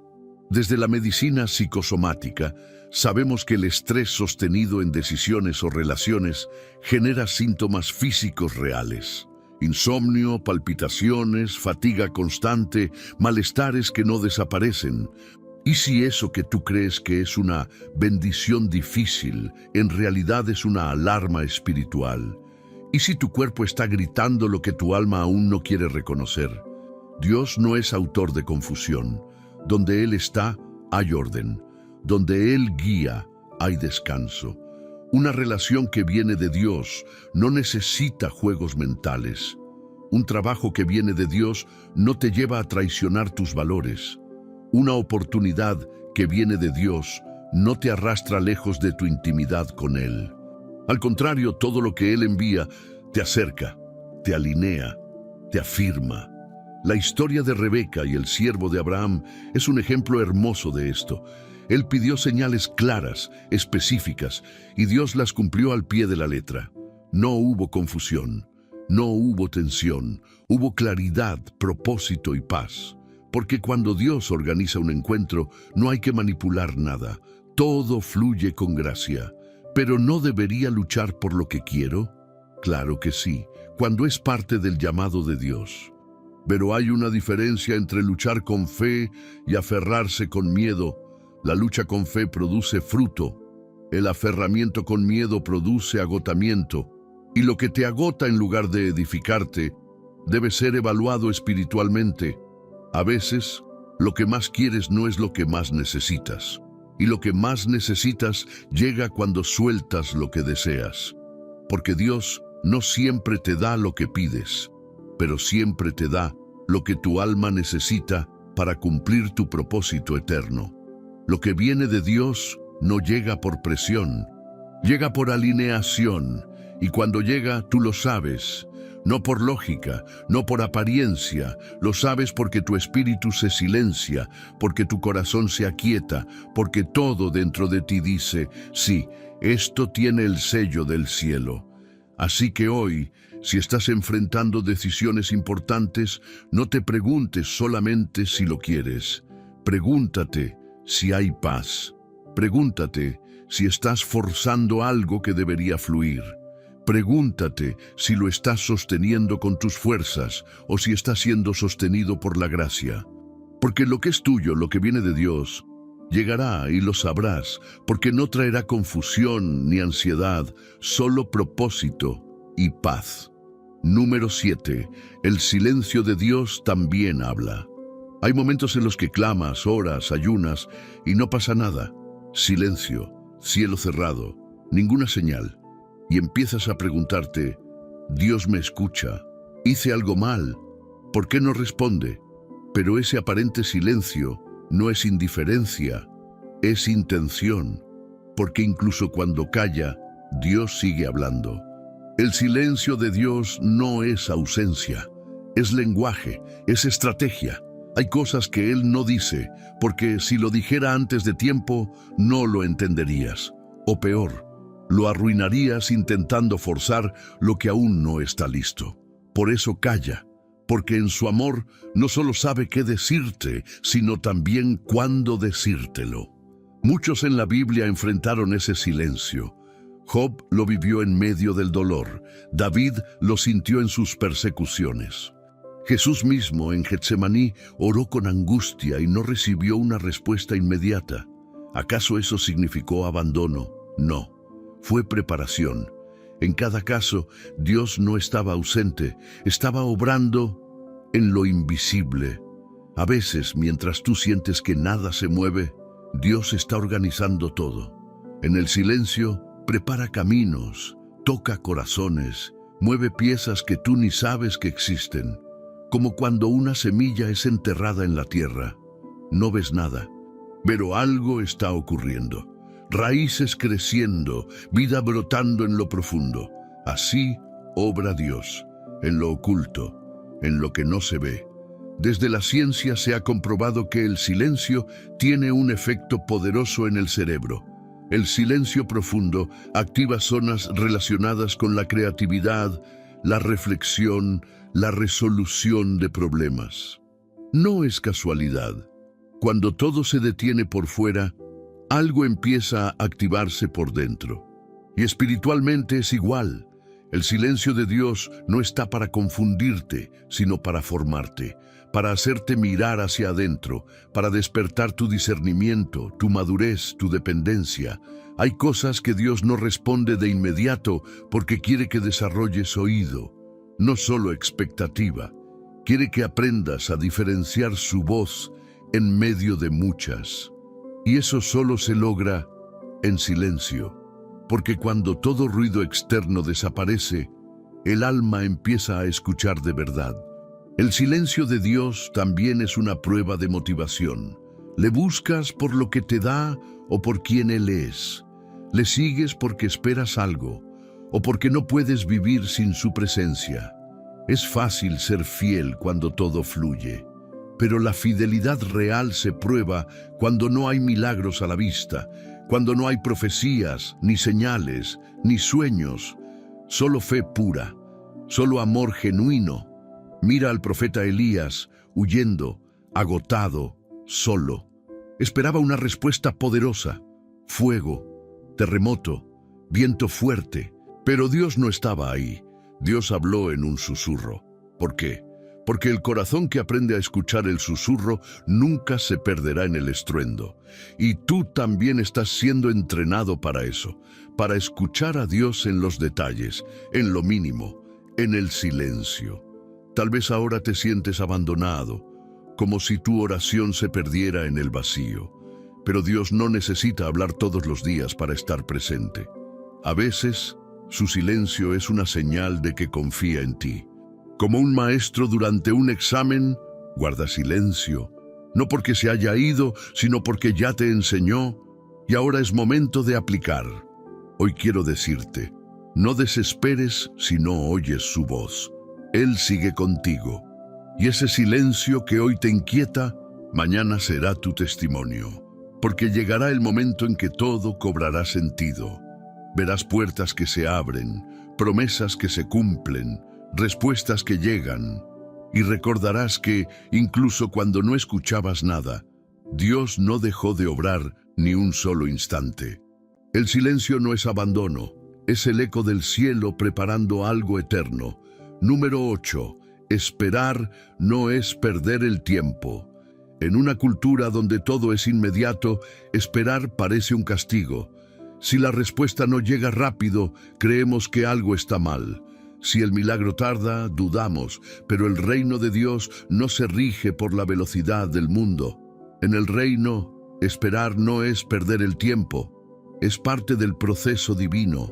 Desde la medicina psicosomática, sabemos que el estrés sostenido en decisiones o relaciones genera síntomas físicos reales. Insomnio, palpitaciones, fatiga constante, malestares que no desaparecen. ¿Y si eso que tú crees que es una bendición difícil, en realidad es una alarma espiritual? ¿Y si tu cuerpo está gritando lo que tu alma aún no quiere reconocer? Dios no es autor de confusión. Donde Él está, hay orden. Donde Él guía, hay descanso. Una relación que viene de Dios no necesita juegos mentales. Un trabajo que viene de Dios no te lleva a traicionar tus valores. Una oportunidad que viene de Dios no te arrastra lejos de tu intimidad con Él. Al contrario, todo lo que Él envía te acerca, te alinea, te afirma. La historia de Rebeca y el siervo de Abraham es un ejemplo hermoso de esto. Él pidió señales claras, específicas, y Dios las cumplió al pie de la letra. No hubo confusión, no hubo tensión, hubo claridad, propósito y paz. Porque cuando Dios organiza un encuentro, no hay que manipular nada. Todo fluye con gracia. ¿Pero no debería luchar por lo que quiero? Claro que sí, cuando es parte del llamado de Dios. Pero hay una diferencia entre luchar con fe y aferrarse con miedo. La lucha con fe produce fruto. El aferramiento con miedo produce agotamiento. Y lo que te agota en lugar de edificarte, debe ser evaluado espiritualmente. A veces, lo que más quieres no es lo que más necesitas. Y lo que más necesitas llega cuando sueltas lo que deseas. Porque Dios no siempre te da lo que pides, pero siempre te da lo que tu alma necesita para cumplir tu propósito eterno. Lo que viene de Dios no llega por presión, llega por alineación, y cuando llega tú lo sabes, no por lógica, no por apariencia, lo sabes porque tu espíritu se silencia, porque tu corazón se aquieta, porque todo dentro de ti dice, sí, esto tiene el sello del cielo. Así que hoy, si estás enfrentando decisiones importantes, no te preguntes solamente si lo quieres. Pregúntate si hay paz. Pregúntate si estás forzando algo que debería fluir. Pregúntate si lo estás sosteniendo con tus fuerzas o si está siendo sostenido por la gracia. Porque lo que es tuyo, lo que viene de Dios, llegará y lo sabrás, porque no traerá confusión ni ansiedad, solo propósito y paz. Número 7. El silencio de Dios también habla. Hay momentos en los que clamas, oras, ayunas y no pasa nada. Silencio, cielo cerrado, ninguna señal. Y empiezas a preguntarte, ¿Dios me escucha? ¿Hice algo mal? ¿Por qué no responde? Pero ese aparente silencio no es indiferencia, es intención, porque incluso cuando calla, Dios sigue hablando. El silencio de Dios no es ausencia, es lenguaje, es estrategia. Hay cosas que Él no dice, porque si lo dijera antes de tiempo, no lo entenderías. O peor, lo arruinarías intentando forzar lo que aún no está listo. Por eso calla, porque en su amor no solo sabe qué decirte, sino también cuándo decírtelo. Muchos en la Biblia enfrentaron ese silencio. Job lo vivió en medio del dolor. David lo sintió en sus persecuciones. Jesús mismo en Getsemaní oró con angustia y no recibió una respuesta inmediata. ¿Acaso eso significó abandono? No, fue preparación. En cada caso, Dios no estaba ausente, estaba obrando en lo invisible. A veces, mientras tú sientes que nada se mueve, Dios está organizando todo. En el silencio, prepara caminos, toca corazones, mueve piezas que tú ni sabes que existen. Como cuando una semilla es enterrada en la tierra. No ves nada, pero algo está ocurriendo. Raíces creciendo, vida brotando en lo profundo. Así obra Dios, en lo oculto, en lo que no se ve. Desde la ciencia se ha comprobado que el silencio tiene un efecto poderoso en el cerebro. El silencio profundo activa zonas relacionadas con la creatividad, la reflexión, la resolución de problemas. No es casualidad. Cuando todo se detiene por fuera, algo empieza a activarse por dentro. Y espiritualmente es igual. El silencio de Dios no está para confundirte, sino para formarte, para hacerte mirar hacia adentro, para despertar tu discernimiento, tu madurez, tu dependencia. Hay cosas que Dios no responde de inmediato porque quiere que desarrolles oído, no solo expectativa. Quiere que aprendas a diferenciar su voz en medio de muchas. Y eso solo se logra en silencio, porque cuando todo ruido externo desaparece, el alma empieza a escuchar de verdad. El silencio de Dios también es una prueba de motivación. Le buscas por lo que te da o por quién Él es. Le sigues porque esperas algo o porque no puedes vivir sin su presencia. Es fácil ser fiel cuando todo fluye, pero la fidelidad real se prueba cuando no hay milagros a la vista, cuando no hay profecías, ni señales, ni sueños, solo fe pura, solo amor genuino. Mira al profeta Elías, huyendo, agotado, solo. Esperaba una respuesta poderosa, fuego, terremoto, viento fuerte, pero Dios no estaba ahí. Dios habló en un susurro. ¿Por qué? Porque el corazón que aprende a escuchar el susurro nunca se perderá en el estruendo. Y tú también estás siendo entrenado para eso, para escuchar a Dios en los detalles, en lo mínimo, en el silencio. Tal vez ahora te sientes abandonado, como si tu oración se perdiera en el vacío. Pero Dios no necesita hablar todos los días para estar presente. A veces, su silencio es una señal de que confía en ti. Como un maestro durante un examen, guarda silencio, no porque se haya ido, sino porque ya te enseñó y ahora es momento de aplicar. Hoy quiero decirte, no desesperes si no oyes su voz. Él sigue contigo. Y ese silencio que hoy te inquieta, mañana será tu testimonio. Porque llegará el momento en que todo cobrará sentido. Verás puertas que se abren, promesas que se cumplen, respuestas que llegan, y recordarás que, incluso cuando no escuchabas nada, Dios no dejó de obrar ni un solo instante. El silencio no es abandono, es el eco del cielo preparando algo eterno. Número 8. Esperar no es perder el tiempo. En una cultura donde todo es inmediato, esperar parece un castigo. Si la respuesta no llega rápido, creemos que algo está mal. Si el milagro tarda, dudamos, pero el reino de Dios no se rige por la velocidad del mundo. En el reino, esperar no es perder el tiempo, es parte del proceso divino.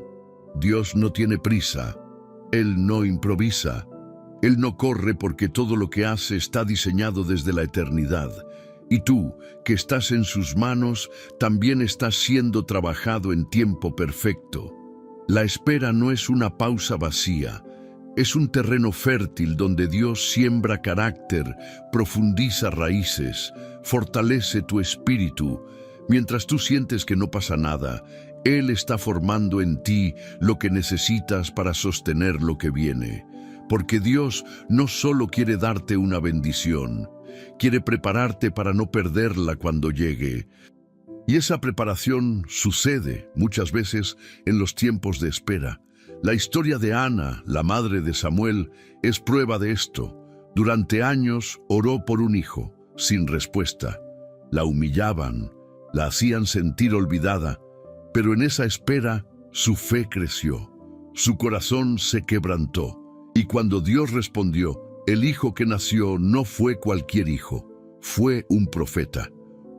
Dios no tiene prisa, Él no improvisa, Él no corre porque todo lo que hace está diseñado desde la eternidad. Y tú, que estás en sus manos, también estás siendo trabajado en tiempo perfecto. La espera no es una pausa vacía, es un terreno fértil donde Dios siembra carácter, profundiza raíces, fortalece tu espíritu. Mientras tú sientes que no pasa nada, Él está formando en ti lo que necesitas para sostener lo que viene. Porque Dios no solo quiere darte una bendición, quiere prepararte para no perderla cuando llegue. Y esa preparación sucede muchas veces en los tiempos de espera. La historia de Ana, la madre de Samuel, es prueba de esto. Durante años oró por un hijo, sin respuesta. La humillaban, la hacían sentir olvidada, pero en esa espera su fe creció, su corazón se quebrantó. Y cuando Dios respondió, el hijo que nació no fue cualquier hijo, fue un profeta.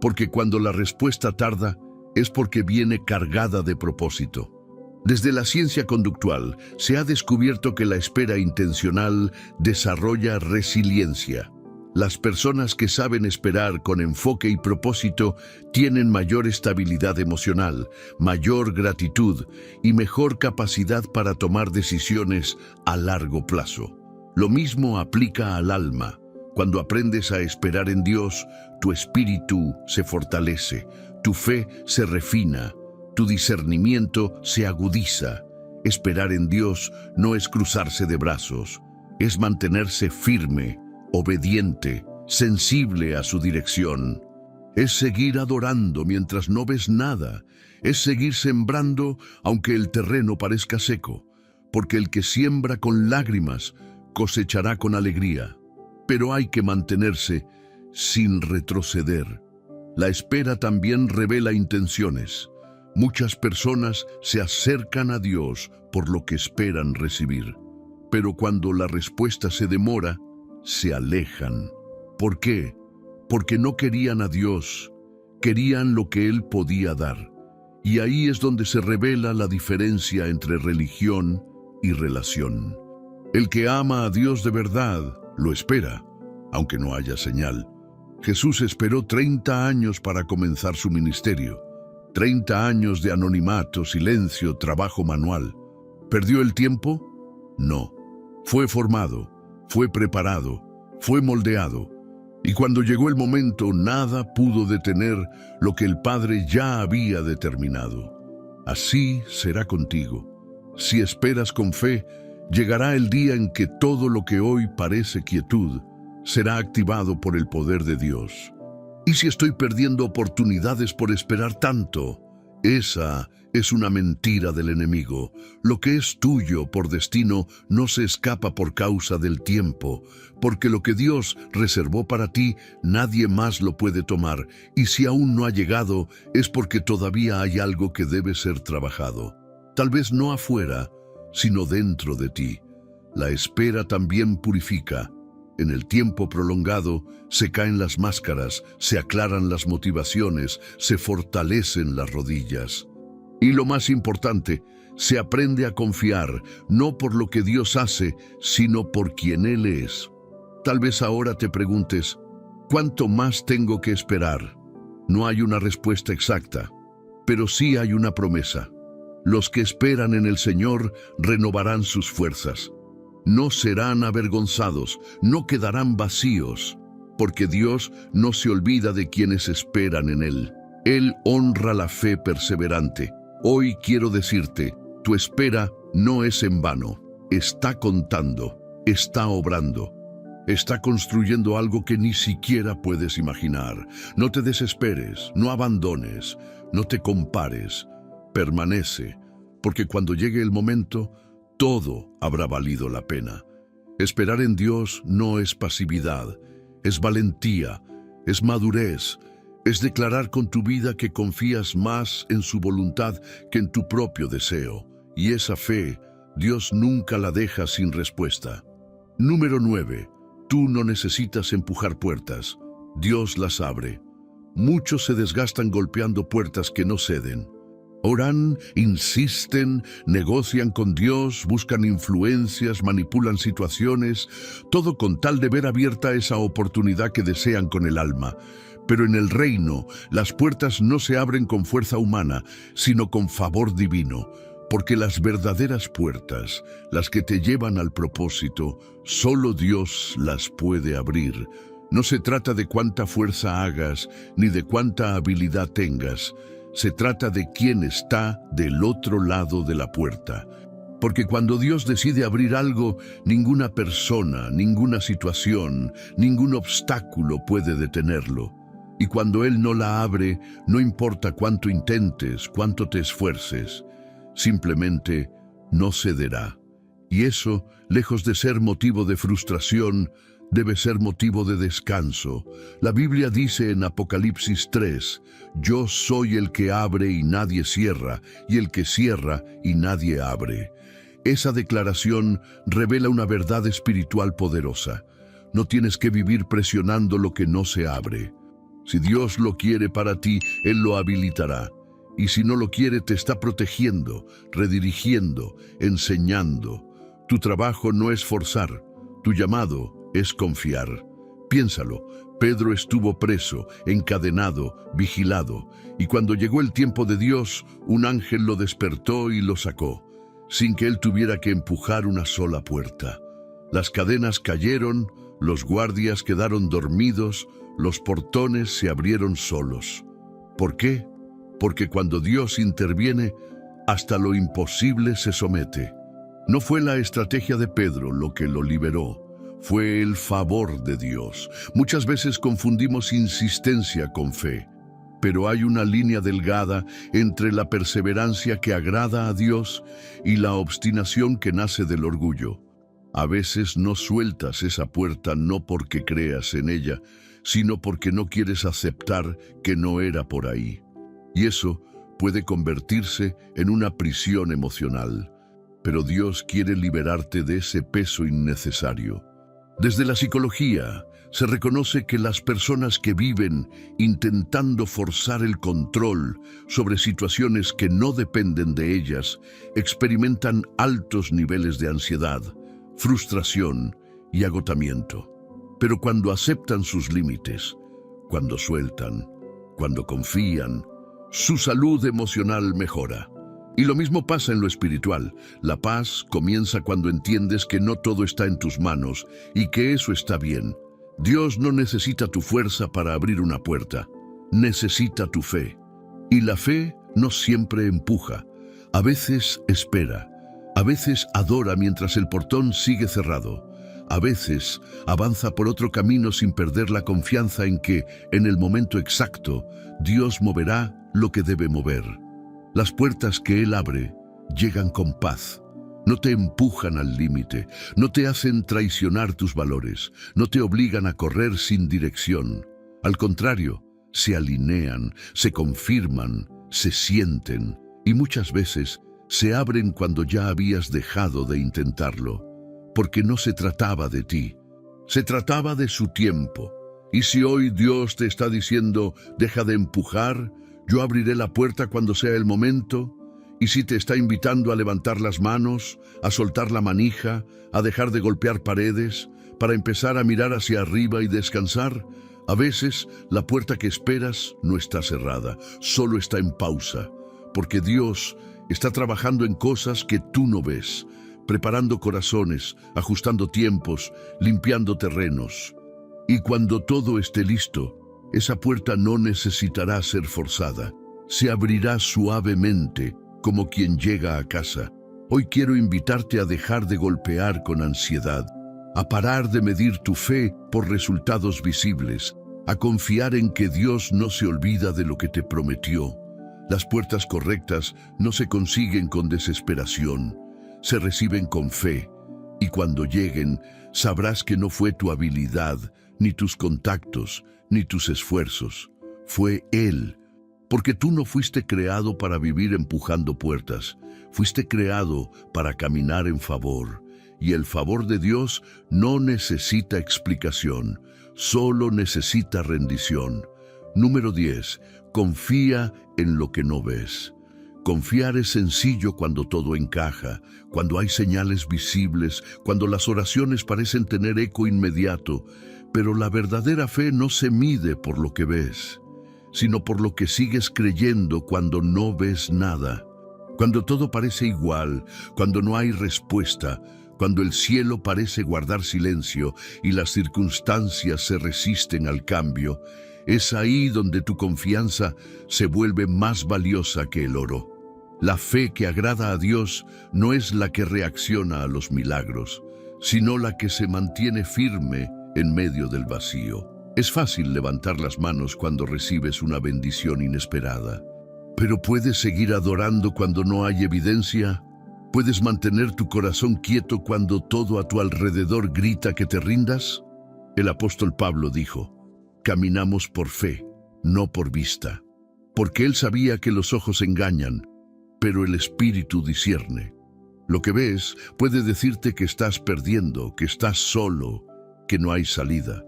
Porque cuando la respuesta tarda, es porque viene cargada de propósito. Desde la ciencia conductual se ha descubierto que la espera intencional desarrolla resiliencia. Las personas que saben esperar con enfoque y propósito tienen mayor estabilidad emocional, mayor gratitud y mejor capacidad para tomar decisiones a largo plazo. Lo mismo aplica al alma. Cuando aprendes a esperar en Dios, tu espíritu se fortalece, tu fe se refina, tu discernimiento se agudiza. Esperar en Dios no es cruzarse de brazos, es mantenerse firme, obediente, sensible a su dirección. Es seguir adorando mientras no ves nada, es seguir sembrando aunque el terreno parezca seco, porque el que siembra con lágrimas cosechará con alegría. Pero hay que mantenerse sin retroceder. La espera también revela intenciones. Muchas personas se acercan a Dios por lo que esperan recibir, pero cuando la respuesta se demora, se alejan. ¿Por qué? Porque no querían a Dios, querían lo que Él podía dar. Y ahí es donde se revela la diferencia entre religión y relación. El que ama a Dios de verdad lo espera, aunque no haya señal. Jesús esperó 30 años para comenzar su ministerio. 30 años de anonimato, silencio, trabajo manual. ¿Perdió el tiempo? No. Fue formado, fue preparado, fue moldeado. Y cuando llegó el momento, nada pudo detener lo que el Padre ya había determinado. Así será contigo. Si esperas con fe, llegará el día en que todo lo que hoy parece quietud será activado por el poder de Dios. ¿Y si estoy perdiendo oportunidades por esperar tanto? Esa es una mentira del enemigo. Lo que es tuyo por destino no se escapa por causa del tiempo, porque lo que Dios reservó para ti, nadie más lo puede tomar, y si aún no ha llegado, es porque todavía hay algo que debe ser trabajado. Tal vez no afuera, sino dentro de ti. La espera también purifica. En el tiempo prolongado se caen las máscaras, se aclaran las motivaciones, se fortalecen las rodillas. Y lo más importante, se aprende a confiar, no por lo que Dios hace, sino por quien Él es. Tal vez ahora te preguntes, ¿cuánto más tengo que esperar? No hay una respuesta exacta, pero sí hay una promesa. Los que esperan en el Señor renovarán sus fuerzas. No serán avergonzados, no quedarán vacíos, porque Dios no se olvida de quienes esperan en Él. Él honra la fe perseverante. Hoy quiero decirte, tu espera no es en vano. Está contando, está obrando, está construyendo algo que ni siquiera puedes imaginar. No te desesperes, no abandones, no te compares. Permanece, porque cuando llegue el momento, todo habrá valido la pena. Esperar en Dios no es pasividad, es valentía, es madurez, es declarar con tu vida que confías más en su voluntad que en tu propio deseo. Y esa fe, Dios nunca la deja sin respuesta. Número 9. Tú no necesitas empujar puertas, Dios las abre. Muchos se desgastan golpeando puertas que no ceden. Oran, insisten, negocian con Dios, buscan influencias, manipulan situaciones, todo con tal de ver abierta esa oportunidad que desean con el alma. Pero en el reino, las puertas no se abren con fuerza humana, sino con favor divino, porque las verdaderas puertas, las que te llevan al propósito, solo Dios las puede abrir. No se trata de cuánta fuerza hagas, ni de cuánta habilidad tengas. Se trata de quién está del otro lado de la puerta. Porque cuando Dios decide abrir algo, ninguna persona, ninguna situación, ningún obstáculo puede detenerlo. Y cuando Él no la abre, no importa cuánto intentes, cuánto te esfuerces, simplemente no cederá. Y eso, lejos de ser motivo de frustración, debe ser motivo de descanso. La Biblia dice en Apocalipsis 3, yo soy el que abre y nadie cierra, y el que cierra y nadie abre. Esa declaración revela una verdad espiritual poderosa. No tienes que vivir presionando lo que no se abre. Si Dios lo quiere para ti, Él lo habilitará. Y si no lo quiere, te está protegiendo, redirigiendo, enseñando. Tu trabajo no es forzar, tu llamado es confiar. Piénsalo, Pedro estuvo preso, encadenado, vigilado, y cuando llegó el tiempo de Dios, un ángel lo despertó y lo sacó, sin que él tuviera que empujar una sola puerta. Las cadenas cayeron, los guardias quedaron dormidos, los portones se abrieron solos. ¿Por qué? Porque cuando Dios interviene, hasta lo imposible se somete. No fue la estrategia de Pedro lo que lo liberó, fue el favor de Dios. Muchas veces confundimos insistencia con fe. Pero hay una línea delgada entre la perseverancia que agrada a Dios y la obstinación que nace del orgullo. A veces no sueltas esa puerta no porque creas en ella, sino porque no quieres aceptar que no era por ahí. Y eso puede convertirse en una prisión emocional. Pero Dios quiere liberarte de ese peso innecesario. Desde la psicología, se reconoce que las personas que viven intentando forzar el control sobre situaciones que no dependen de ellas experimentan altos niveles de ansiedad, frustración y agotamiento. Pero cuando aceptan sus límites, cuando sueltan, cuando confían, su salud emocional mejora. Y lo mismo pasa en lo espiritual. La paz comienza cuando entiendes que no todo está en tus manos y que eso está bien. Dios no necesita tu fuerza para abrir una puerta, necesita tu fe. Y la fe no siempre empuja, a veces espera, a veces adora mientras el portón sigue cerrado, a veces avanza por otro camino sin perder la confianza en que, en el momento exacto, Dios moverá lo que debe mover. Las puertas que Él abre llegan con paz. No te empujan al límite, no te hacen traicionar tus valores, no te obligan a correr sin dirección. Al contrario, se alinean, se confirman, se sienten y muchas veces se abren cuando ya habías dejado de intentarlo. Porque no se trataba de ti, se trataba de su tiempo. Y si hoy Dios te está diciendo, deja de empujar, yo abriré la puerta cuando sea el momento. Y si te está invitando a levantar las manos, a soltar la manija, a dejar de golpear paredes, para empezar a mirar hacia arriba y descansar, a veces la puerta que esperas no está cerrada, solo está en pausa, porque Dios está trabajando en cosas que tú no ves, preparando corazones, ajustando tiempos, limpiando terrenos. Y cuando todo esté listo, esa puerta no necesitará ser forzada, se abrirá suavemente, como quien llega a casa. Hoy quiero invitarte a dejar de golpear con ansiedad, a parar de medir tu fe por resultados visibles, a confiar en que Dios no se olvida de lo que te prometió. Las puertas correctas no se consiguen con desesperación, se reciben con fe, y cuando lleguen, sabrás que no fue tu habilidad, ni tus contactos, ni tus esfuerzos. Fue Él. Porque tú no fuiste creado para vivir empujando puertas, fuiste creado para caminar en favor. Y el favor de Dios no necesita explicación, solo necesita rendición. Número 10. Confía en lo que no ves. Confiar es sencillo cuando todo encaja, cuando hay señales visibles, cuando las oraciones parecen tener eco inmediato, pero la verdadera fe no se mide por lo que ves, sino por lo que sigues creyendo cuando no ves nada. Cuando todo parece igual, cuando no hay respuesta, cuando el cielo parece guardar silencio y las circunstancias se resisten al cambio, es ahí donde tu confianza se vuelve más valiosa que el oro. La fe que agrada a Dios no es la que reacciona a los milagros, sino la que se mantiene firme en medio del vacío. Es fácil levantar las manos cuando recibes una bendición inesperada, pero ¿puedes seguir adorando cuando no hay evidencia? ¿Puedes mantener tu corazón quieto cuando todo a tu alrededor grita que te rindas? El apóstol Pablo dijo, caminamos por fe, no por vista, porque él sabía que los ojos engañan, pero el espíritu discierne. Lo que ves puede decirte que estás perdiendo, que estás solo, que no hay salida.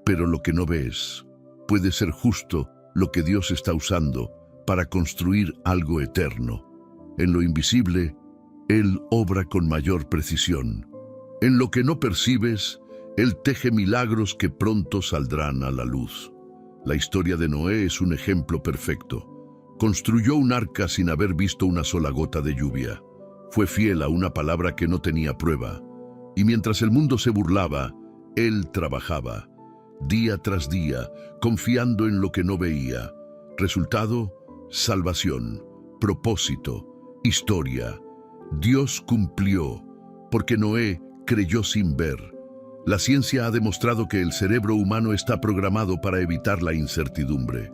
Pero lo que no ves puede ser justo lo que Dios está usando para construir algo eterno. En lo invisible, Él obra con mayor precisión. En lo que no percibes, Él teje milagros que pronto saldrán a la luz. La historia de Noé es un ejemplo perfecto. Construyó un arca sin haber visto una sola gota de lluvia. Fue fiel a una palabra que no tenía prueba. Y mientras el mundo se burlaba, Él trabajaba, día tras día, confiando en lo que no veía. Resultado, salvación, propósito, historia. Dios cumplió, porque Noé creyó sin ver. La ciencia ha demostrado que el cerebro humano está programado para evitar la incertidumbre.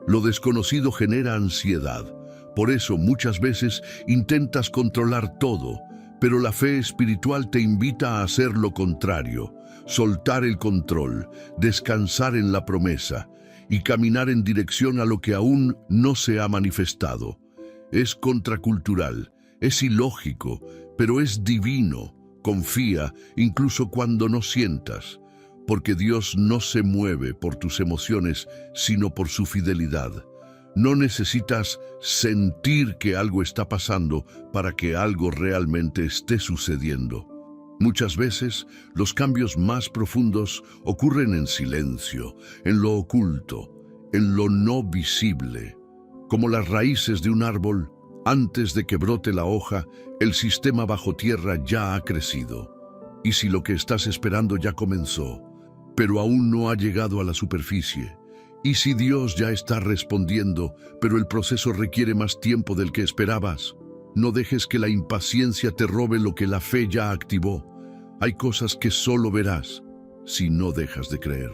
Lo desconocido genera ansiedad. Por eso muchas veces intentas controlar todo, pero la fe espiritual te invita a hacer lo contrario, soltar el control, descansar en la promesa y caminar en dirección a lo que aún no se ha manifestado. Es contracultural, es ilógico, pero es divino. Confía incluso cuando no sientas, porque Dios no se mueve por tus emociones, sino por su fidelidad. No necesitas sentir que algo está pasando para que algo realmente esté sucediendo. Muchas veces, los cambios más profundos ocurren en silencio, en lo oculto, en lo no visible. Como las raíces de un árbol, antes de que brote la hoja, el sistema bajo tierra ya ha crecido. Y si lo que estás esperando ya comenzó, pero aún no ha llegado a la superficie, y si Dios ya está respondiendo, pero el proceso requiere más tiempo del que esperabas, no dejes que la impaciencia te robe lo que la fe ya activó. Hay cosas que solo verás si no dejas de creer.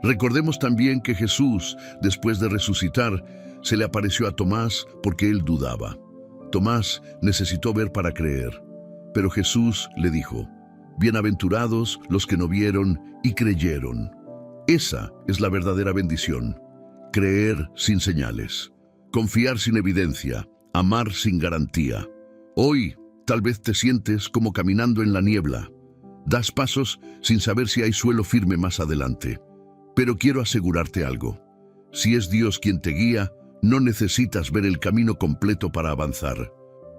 Recordemos también que Jesús, después de resucitar, se le apareció a Tomás porque él dudaba. Tomás necesitó ver para creer, pero Jesús le dijo: bienaventurados los que no vieron y creyeron. Esa es la verdadera bendición. Creer sin señales, confiar sin evidencia, amar sin garantía. Hoy tal vez te sientes como caminando en la niebla. Das pasos sin saber si hay suelo firme más adelante. Pero quiero asegurarte algo. Si es Dios quien te guía, no necesitas ver el camino completo para avanzar.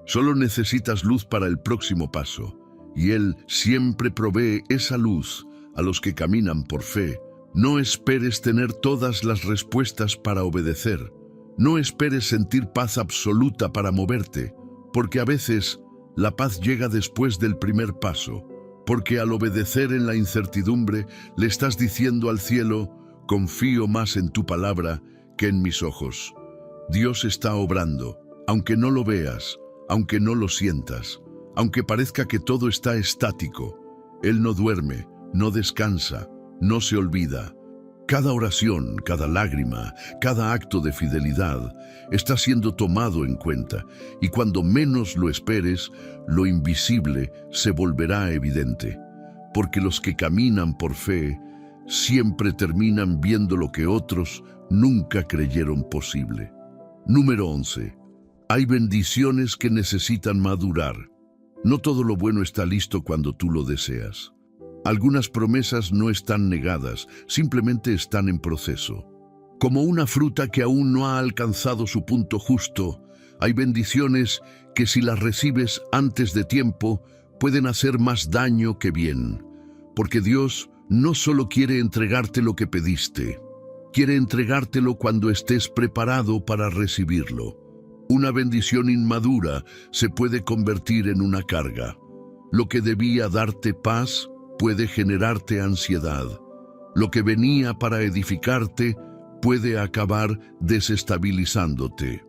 Solo necesitas luz para el próximo paso. Y Él siempre provee esa luz a los que caminan por fe. No esperes tener todas las respuestas para obedecer. No esperes sentir paz absoluta para moverte, porque a veces la paz llega después del primer paso. Porque al obedecer en la incertidumbre, le estás diciendo al cielo: confío más en tu palabra que en mis ojos. Dios está obrando, aunque no lo veas, aunque no lo sientas, aunque parezca que todo está estático. Él no duerme, no descansa, no se olvida. Cada oración, cada lágrima, cada acto de fidelidad está siendo tomado en cuenta, y cuando menos lo esperes, lo invisible se volverá evidente. Porque los que caminan por fe siempre terminan viendo lo que otros nunca creyeron posible. Número 11. Hay bendiciones que necesitan madurar. No todo lo bueno está listo cuando tú lo deseas. Algunas promesas no están negadas, simplemente están en proceso. Como una fruta que aún no ha alcanzado su punto justo, hay bendiciones que si las recibes antes de tiempo, pueden hacer más daño que bien. Porque Dios no solo quiere entregarte lo que pediste, quiere entregártelo cuando estés preparado para recibirlo. Una bendición inmadura se puede convertir en una carga. Lo que debía darte paz puede generarte ansiedad. Lo que venía para edificarte puede acabar desestabilizándote.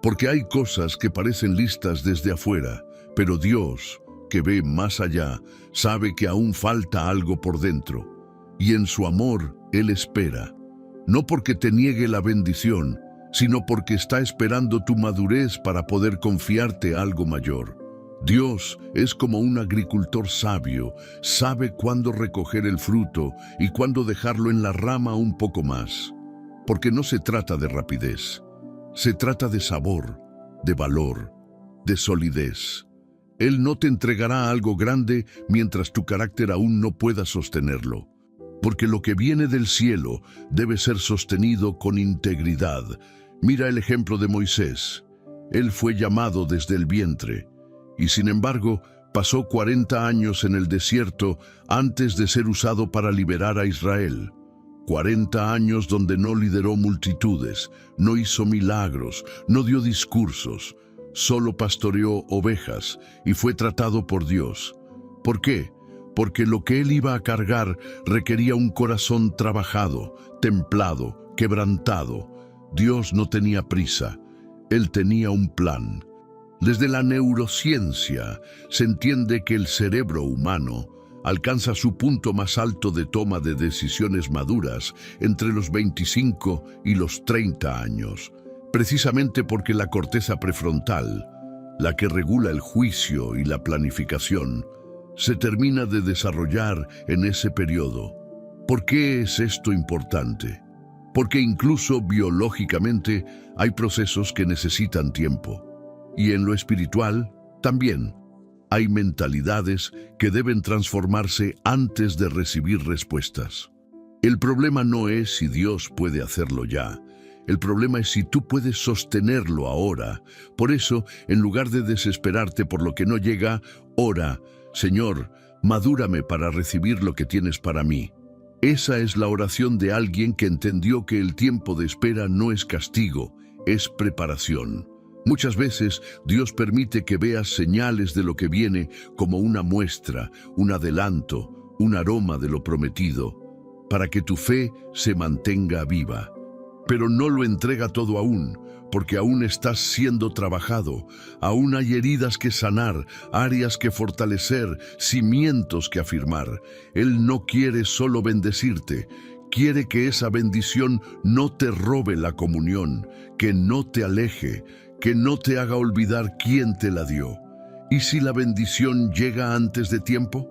Porque hay cosas que parecen listas desde afuera, pero Dios, que ve más allá, sabe que aún falta algo por dentro. Y en su amor, Él espera. No porque te niegue la bendición, sino porque está esperando tu madurez para poder confiarte algo mayor. Dios es como un agricultor sabio, sabe cuándo recoger el fruto y cuándo dejarlo en la rama un poco más. Porque no se trata de rapidez, se trata de sabor, de valor, de solidez. Él no te entregará algo grande mientras tu carácter aún no pueda sostenerlo. Porque lo que viene del cielo debe ser sostenido con integridad. Mira el ejemplo de Moisés. Él fue llamado desde el vientre, y sin embargo pasó 40 años en el desierto antes de ser usado para liberar a Israel. 40 años donde no lideró multitudes, no hizo milagros, no dio discursos, solo pastoreó ovejas y fue tratado por Dios. ¿Por qué? Porque lo que él iba a cargar requería un corazón trabajado, templado, quebrantado. Dios no tenía prisa, Él tenía un plan. Desde la neurociencia se entiende que el cerebro humano, alcanza su punto más alto de toma de decisiones maduras entre los 25 y los 30 años, precisamente porque la corteza prefrontal, la que regula el juicio y la planificación, se termina de desarrollar en ese periodo. ¿Por qué es esto importante? Porque incluso biológicamente hay procesos que necesitan tiempo. Y en lo espiritual también. Hay mentalidades que deben transformarse antes de recibir respuestas. El problema no es si Dios puede hacerlo ya. El problema es si tú puedes sostenerlo ahora. Por eso, en lugar de desesperarte por lo que no llega, ora: Señor, madúrame para recibir lo que tienes para mí. Esa es la oración de alguien que entendió que el tiempo de espera no es castigo, es preparación. Muchas veces Dios permite que veas señales de lo que viene como una muestra, un adelanto, un aroma de lo prometido, para que tu fe se mantenga viva. Pero no lo entrega todo aún, porque aún estás siendo trabajado, aún hay heridas que sanar, áreas que fortalecer, cimientos que afirmar. Él no quiere solo bendecirte, quiere que esa bendición no te robe la comunión, que no te aleje, que no te haga olvidar quién te la dio. ¿Y si la bendición llega antes de tiempo?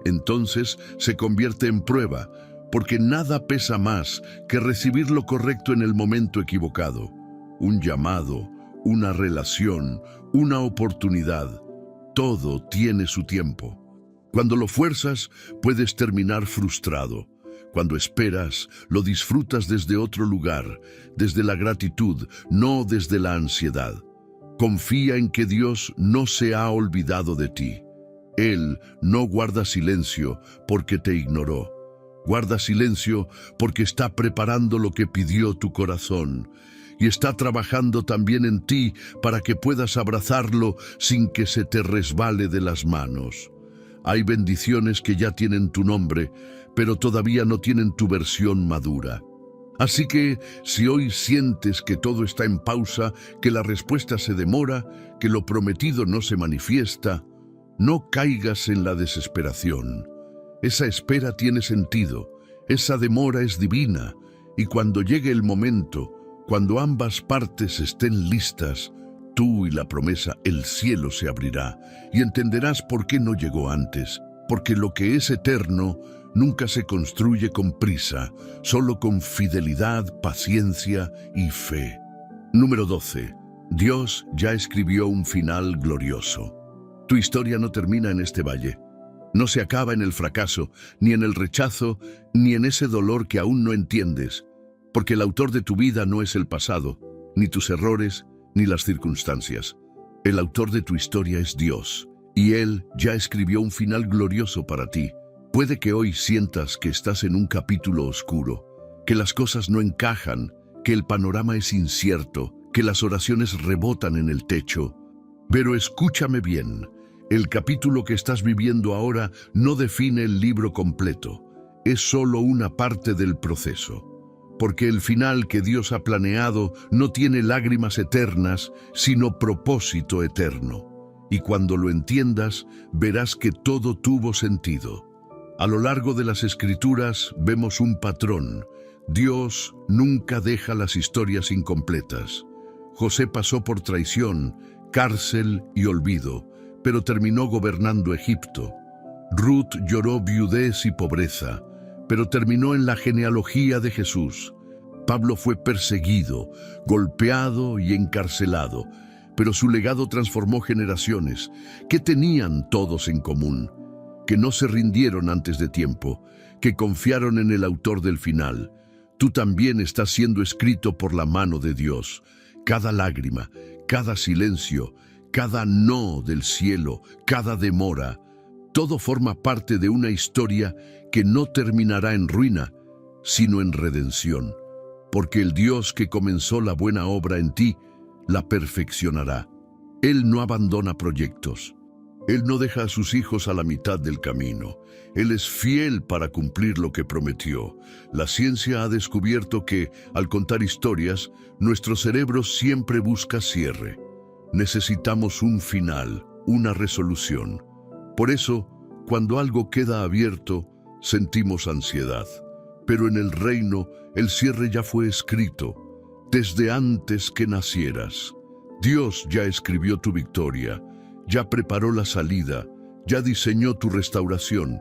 Entonces se convierte en prueba, porque nada pesa más que recibir lo correcto en el momento equivocado. Un llamado, una relación, una oportunidad, todo tiene su tiempo. Cuando lo fuerzas, puedes terminar frustrado. Cuando esperas, lo disfrutas desde otro lugar, desde la gratitud, no desde la ansiedad. Confía en que Dios no se ha olvidado de ti. Él no guarda silencio porque te ignoró. Guarda silencio porque está preparando lo que pidió tu corazón y está trabajando también en ti para que puedas abrazarlo sin que se te resbale de las manos. Hay bendiciones que ya tienen tu nombre, pero todavía no tienen tu versión madura. Así que, si hoy sientes que todo está en pausa, que la respuesta se demora, que lo prometido no se manifiesta, no caigas en la desesperación. Esa espera tiene sentido, esa demora es divina, y cuando llegue el momento, cuando ambas partes estén listas, tú y la promesa, el cielo se abrirá, y entenderás por qué no llegó antes, porque lo que es eterno nunca se construye con prisa, solo con fidelidad, paciencia y fe. Número 12. Dios ya escribió un final glorioso. Tu historia no termina en este valle. No se acaba en el fracaso, ni en el rechazo, ni en ese dolor que aún no entiendes, porque el autor de tu vida no es el pasado, ni tus errores, ni las circunstancias. El autor de tu historia es Dios, y Él ya escribió un final glorioso para ti. Puede que hoy sientas que estás en un capítulo oscuro, que las cosas no encajan, que el panorama es incierto, que las oraciones rebotan en el techo. Pero escúchame bien, el capítulo que estás viviendo ahora no define el libro completo, es solo una parte del proceso. Porque el final que Dios ha planeado no tiene lágrimas eternas, sino propósito eterno. Y cuando lo entiendas, verás que todo tuvo sentido. A lo largo de las Escrituras vemos un patrón. Dios nunca deja las historias incompletas. José pasó por traición, cárcel y olvido, pero terminó gobernando Egipto. Ruth lloró viudez y pobreza, pero terminó en la genealogía de Jesús. Pablo fue perseguido, golpeado y encarcelado, pero su legado transformó generaciones. ¿Qué tenían todos en común? Que no se rindieron antes de tiempo, que confiaron en el autor del final. Tú también estás siendo escrito por la mano de Dios. Cada lágrima, cada silencio, cada no del cielo, cada demora, todo forma parte de una historia que no terminará en ruina, sino en redención. Porque el Dios que comenzó la buena obra en ti, la perfeccionará. Él no abandona proyectos. Él no deja a sus hijos a la mitad del camino. Él es fiel para cumplir lo que prometió. La ciencia ha descubierto que, al contar historias, nuestro cerebro siempre busca cierre. Necesitamos un final, una resolución. Por eso, cuando algo queda abierto, sentimos ansiedad. Pero en el reino, el cierre ya fue escrito, desde antes que nacieras. Dios ya escribió tu victoria, ya preparó la salida, ya diseñó tu restauración.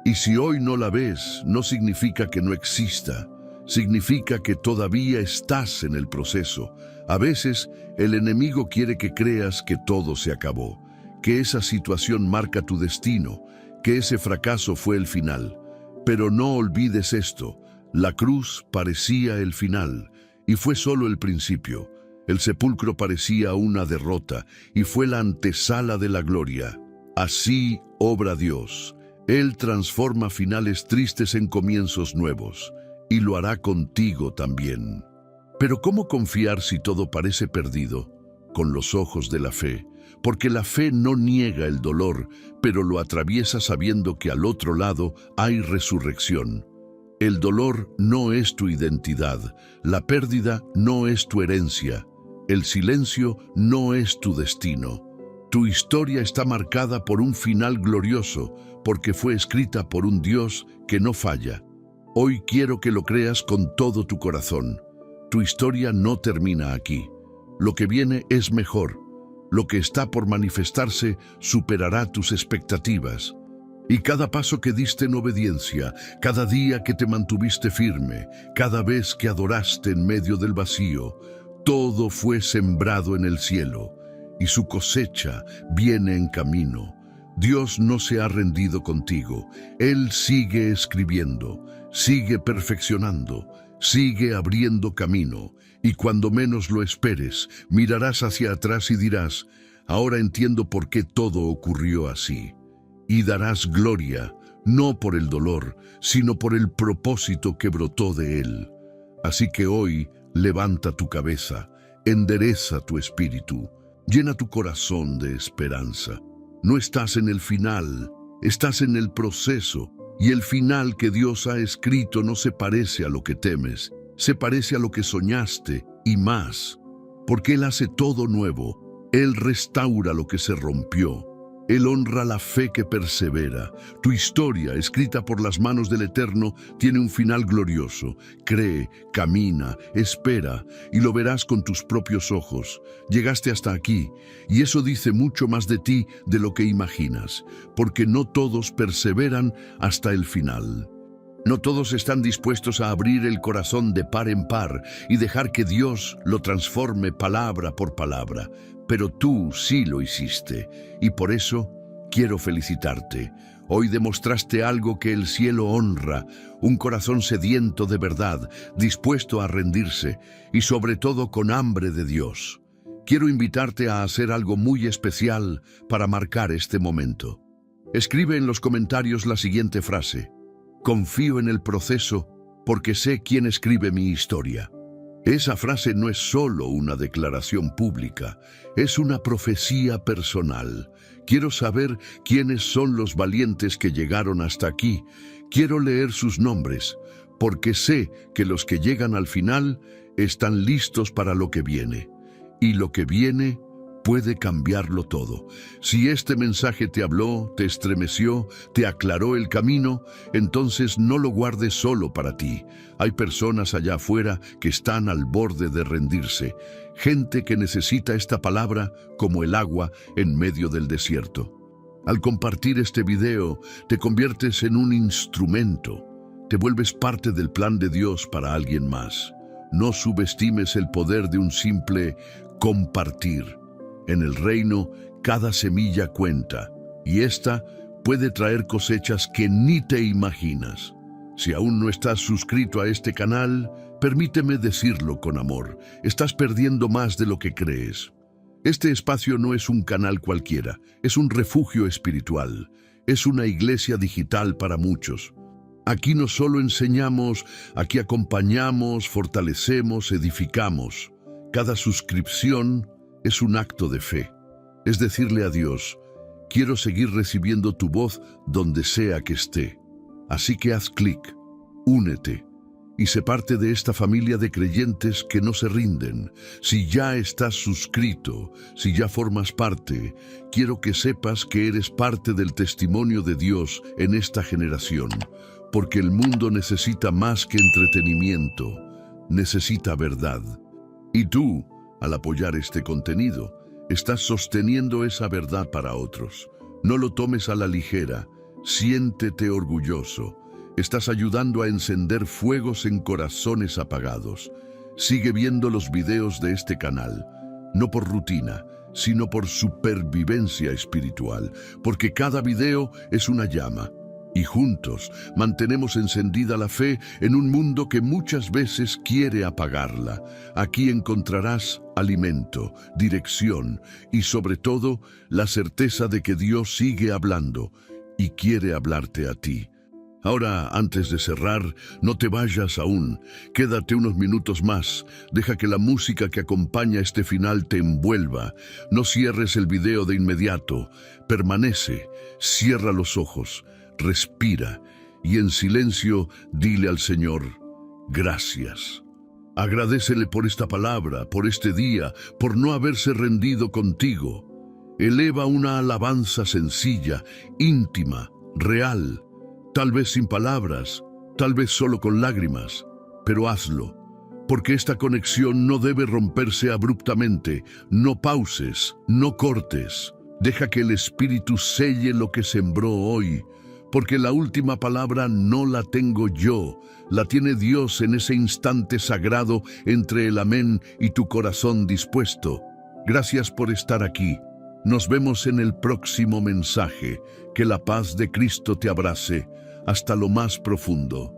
Y si hoy no la ves, no significa que no exista, significa que todavía estás en el proceso. A veces, el enemigo quiere que creas que todo se acabó, que esa situación marca tu destino, que ese fracaso fue el final. Pero no olvides esto, la cruz parecía el final, y fue solo el principio. El sepulcro parecía una derrota, y fue la antesala de la gloria. Así obra Dios. Él transforma finales tristes en comienzos nuevos, y lo hará contigo también. Pero ¿cómo confiar si todo parece perdido? Con los ojos de la fe, porque la fe no niega el dolor, pero lo atraviesa sabiendo que al otro lado hay resurrección. El dolor no es tu identidad, la pérdida no es tu herencia, el silencio no es tu destino. Tu historia está marcada por un final glorioso, porque fue escrita por un Dios que no falla. Hoy quiero que lo creas con todo tu corazón. Tu historia no termina aquí. Lo que viene es mejor. Lo que está por manifestarse superará tus expectativas. Y cada paso que diste en obediencia, cada día que te mantuviste firme, cada vez que adoraste en medio del vacío, todo fue sembrado en el cielo, y su cosecha viene en camino. Dios no se ha rendido contigo. Él sigue escribiendo, sigue perfeccionando, sigue abriendo camino. Y cuando menos lo esperes, mirarás hacia atrás y dirás, ahora entiendo por qué todo ocurrió así. Y darás gloria, no por el dolor, sino por el propósito que brotó de él. Así que hoy, levanta tu cabeza, endereza tu espíritu, llena tu corazón de esperanza. No estás en el final, estás en el proceso, y el final que Dios ha escrito no se parece a lo que temes, se parece a lo que soñaste y más, porque Él hace todo nuevo, Él restaura lo que se rompió. Él honra la fe que persevera. Tu historia, escrita por las manos del Eterno, tiene un final glorioso. Cree, camina, espera, y lo verás con tus propios ojos. Llegaste hasta aquí, y eso dice mucho más de ti de lo que imaginas, porque no todos perseveran hasta el final. No todos están dispuestos a abrir el corazón de par en par y dejar que Dios lo transforme palabra por palabra. Pero tú sí lo hiciste, y por eso quiero felicitarte. Hoy demostraste algo que el cielo honra, un corazón sediento de verdad, dispuesto a rendirse, y sobre todo con hambre de Dios. Quiero invitarte a hacer algo muy especial para marcar este momento. Escribe en los comentarios la siguiente frase: confío en el proceso porque sé quién escribe mi historia. Esa frase no es solo una declaración pública, es una profecía personal. Quiero saber quiénes son los valientes que llegaron hasta aquí. Quiero leer sus nombres, porque sé que los que llegan al final están listos para lo que viene. Y lo que viene puede cambiarlo todo. Si este mensaje te habló, te estremeció, te aclaró el camino, entonces no lo guardes solo para ti. Hay personas allá afuera que están al borde de rendirse, gente que necesita esta palabra como el agua en medio del desierto. Al compartir este video, te conviertes en un instrumento, te vuelves parte del plan de Dios para alguien más. No subestimes el poder de un simple compartir. En el reino, cada semilla cuenta, y esta puede traer cosechas que ni te imaginas. Si aún no estás suscrito a este canal, permíteme decirlo con amor, estás perdiendo más de lo que crees. Este espacio no es un canal cualquiera, es un refugio espiritual, es una iglesia digital para muchos. Aquí no solo enseñamos, aquí acompañamos, fortalecemos, edificamos. Cada suscripción es un acto de fe, es decirle a Dios, quiero seguir recibiendo tu voz donde sea que esté. Así que haz clic, únete y sé parte de esta familia de creyentes que no se rinden. Si ya estás suscrito, si ya formas parte, quiero que sepas que eres parte del testimonio de Dios en esta generación, porque el mundo necesita más que entretenimiento, necesita verdad. Y tú, al apoyar este contenido, estás sosteniendo esa verdad para otros. No lo tomes a la ligera, siéntete orgulloso. Estás ayudando a encender fuegos en corazones apagados. Sigue viendo los videos de este canal, no por rutina, sino por supervivencia espiritual, porque cada video es una llama. Y juntos mantenemos encendida la fe en un mundo que muchas veces quiere apagarla. Aquí encontrarás alimento, dirección y sobre todo la certeza de que Dios sigue hablando y quiere hablarte a ti. Ahora, antes de cerrar, no te vayas aún. Quédate unos minutos más. Deja que la música que acompaña este final te envuelva. No cierres el video de inmediato. Permanece, cierra los ojos, respira y en silencio dile al Señor, gracias. Agradécele por esta palabra, por este día, por no haberse rendido contigo. Eleva una alabanza sencilla, íntima, real. Tal vez sin palabras, tal vez solo con lágrimas, pero hazlo, porque esta conexión no debe romperse abruptamente. No pauses, no cortes. Deja que el Espíritu selle lo que sembró hoy, porque la última palabra no la tengo yo, la tiene Dios en ese instante sagrado entre el amén y tu corazón dispuesto. Gracias por estar aquí. Nos vemos en el próximo mensaje. Que la paz de Cristo te abrace hasta lo más profundo.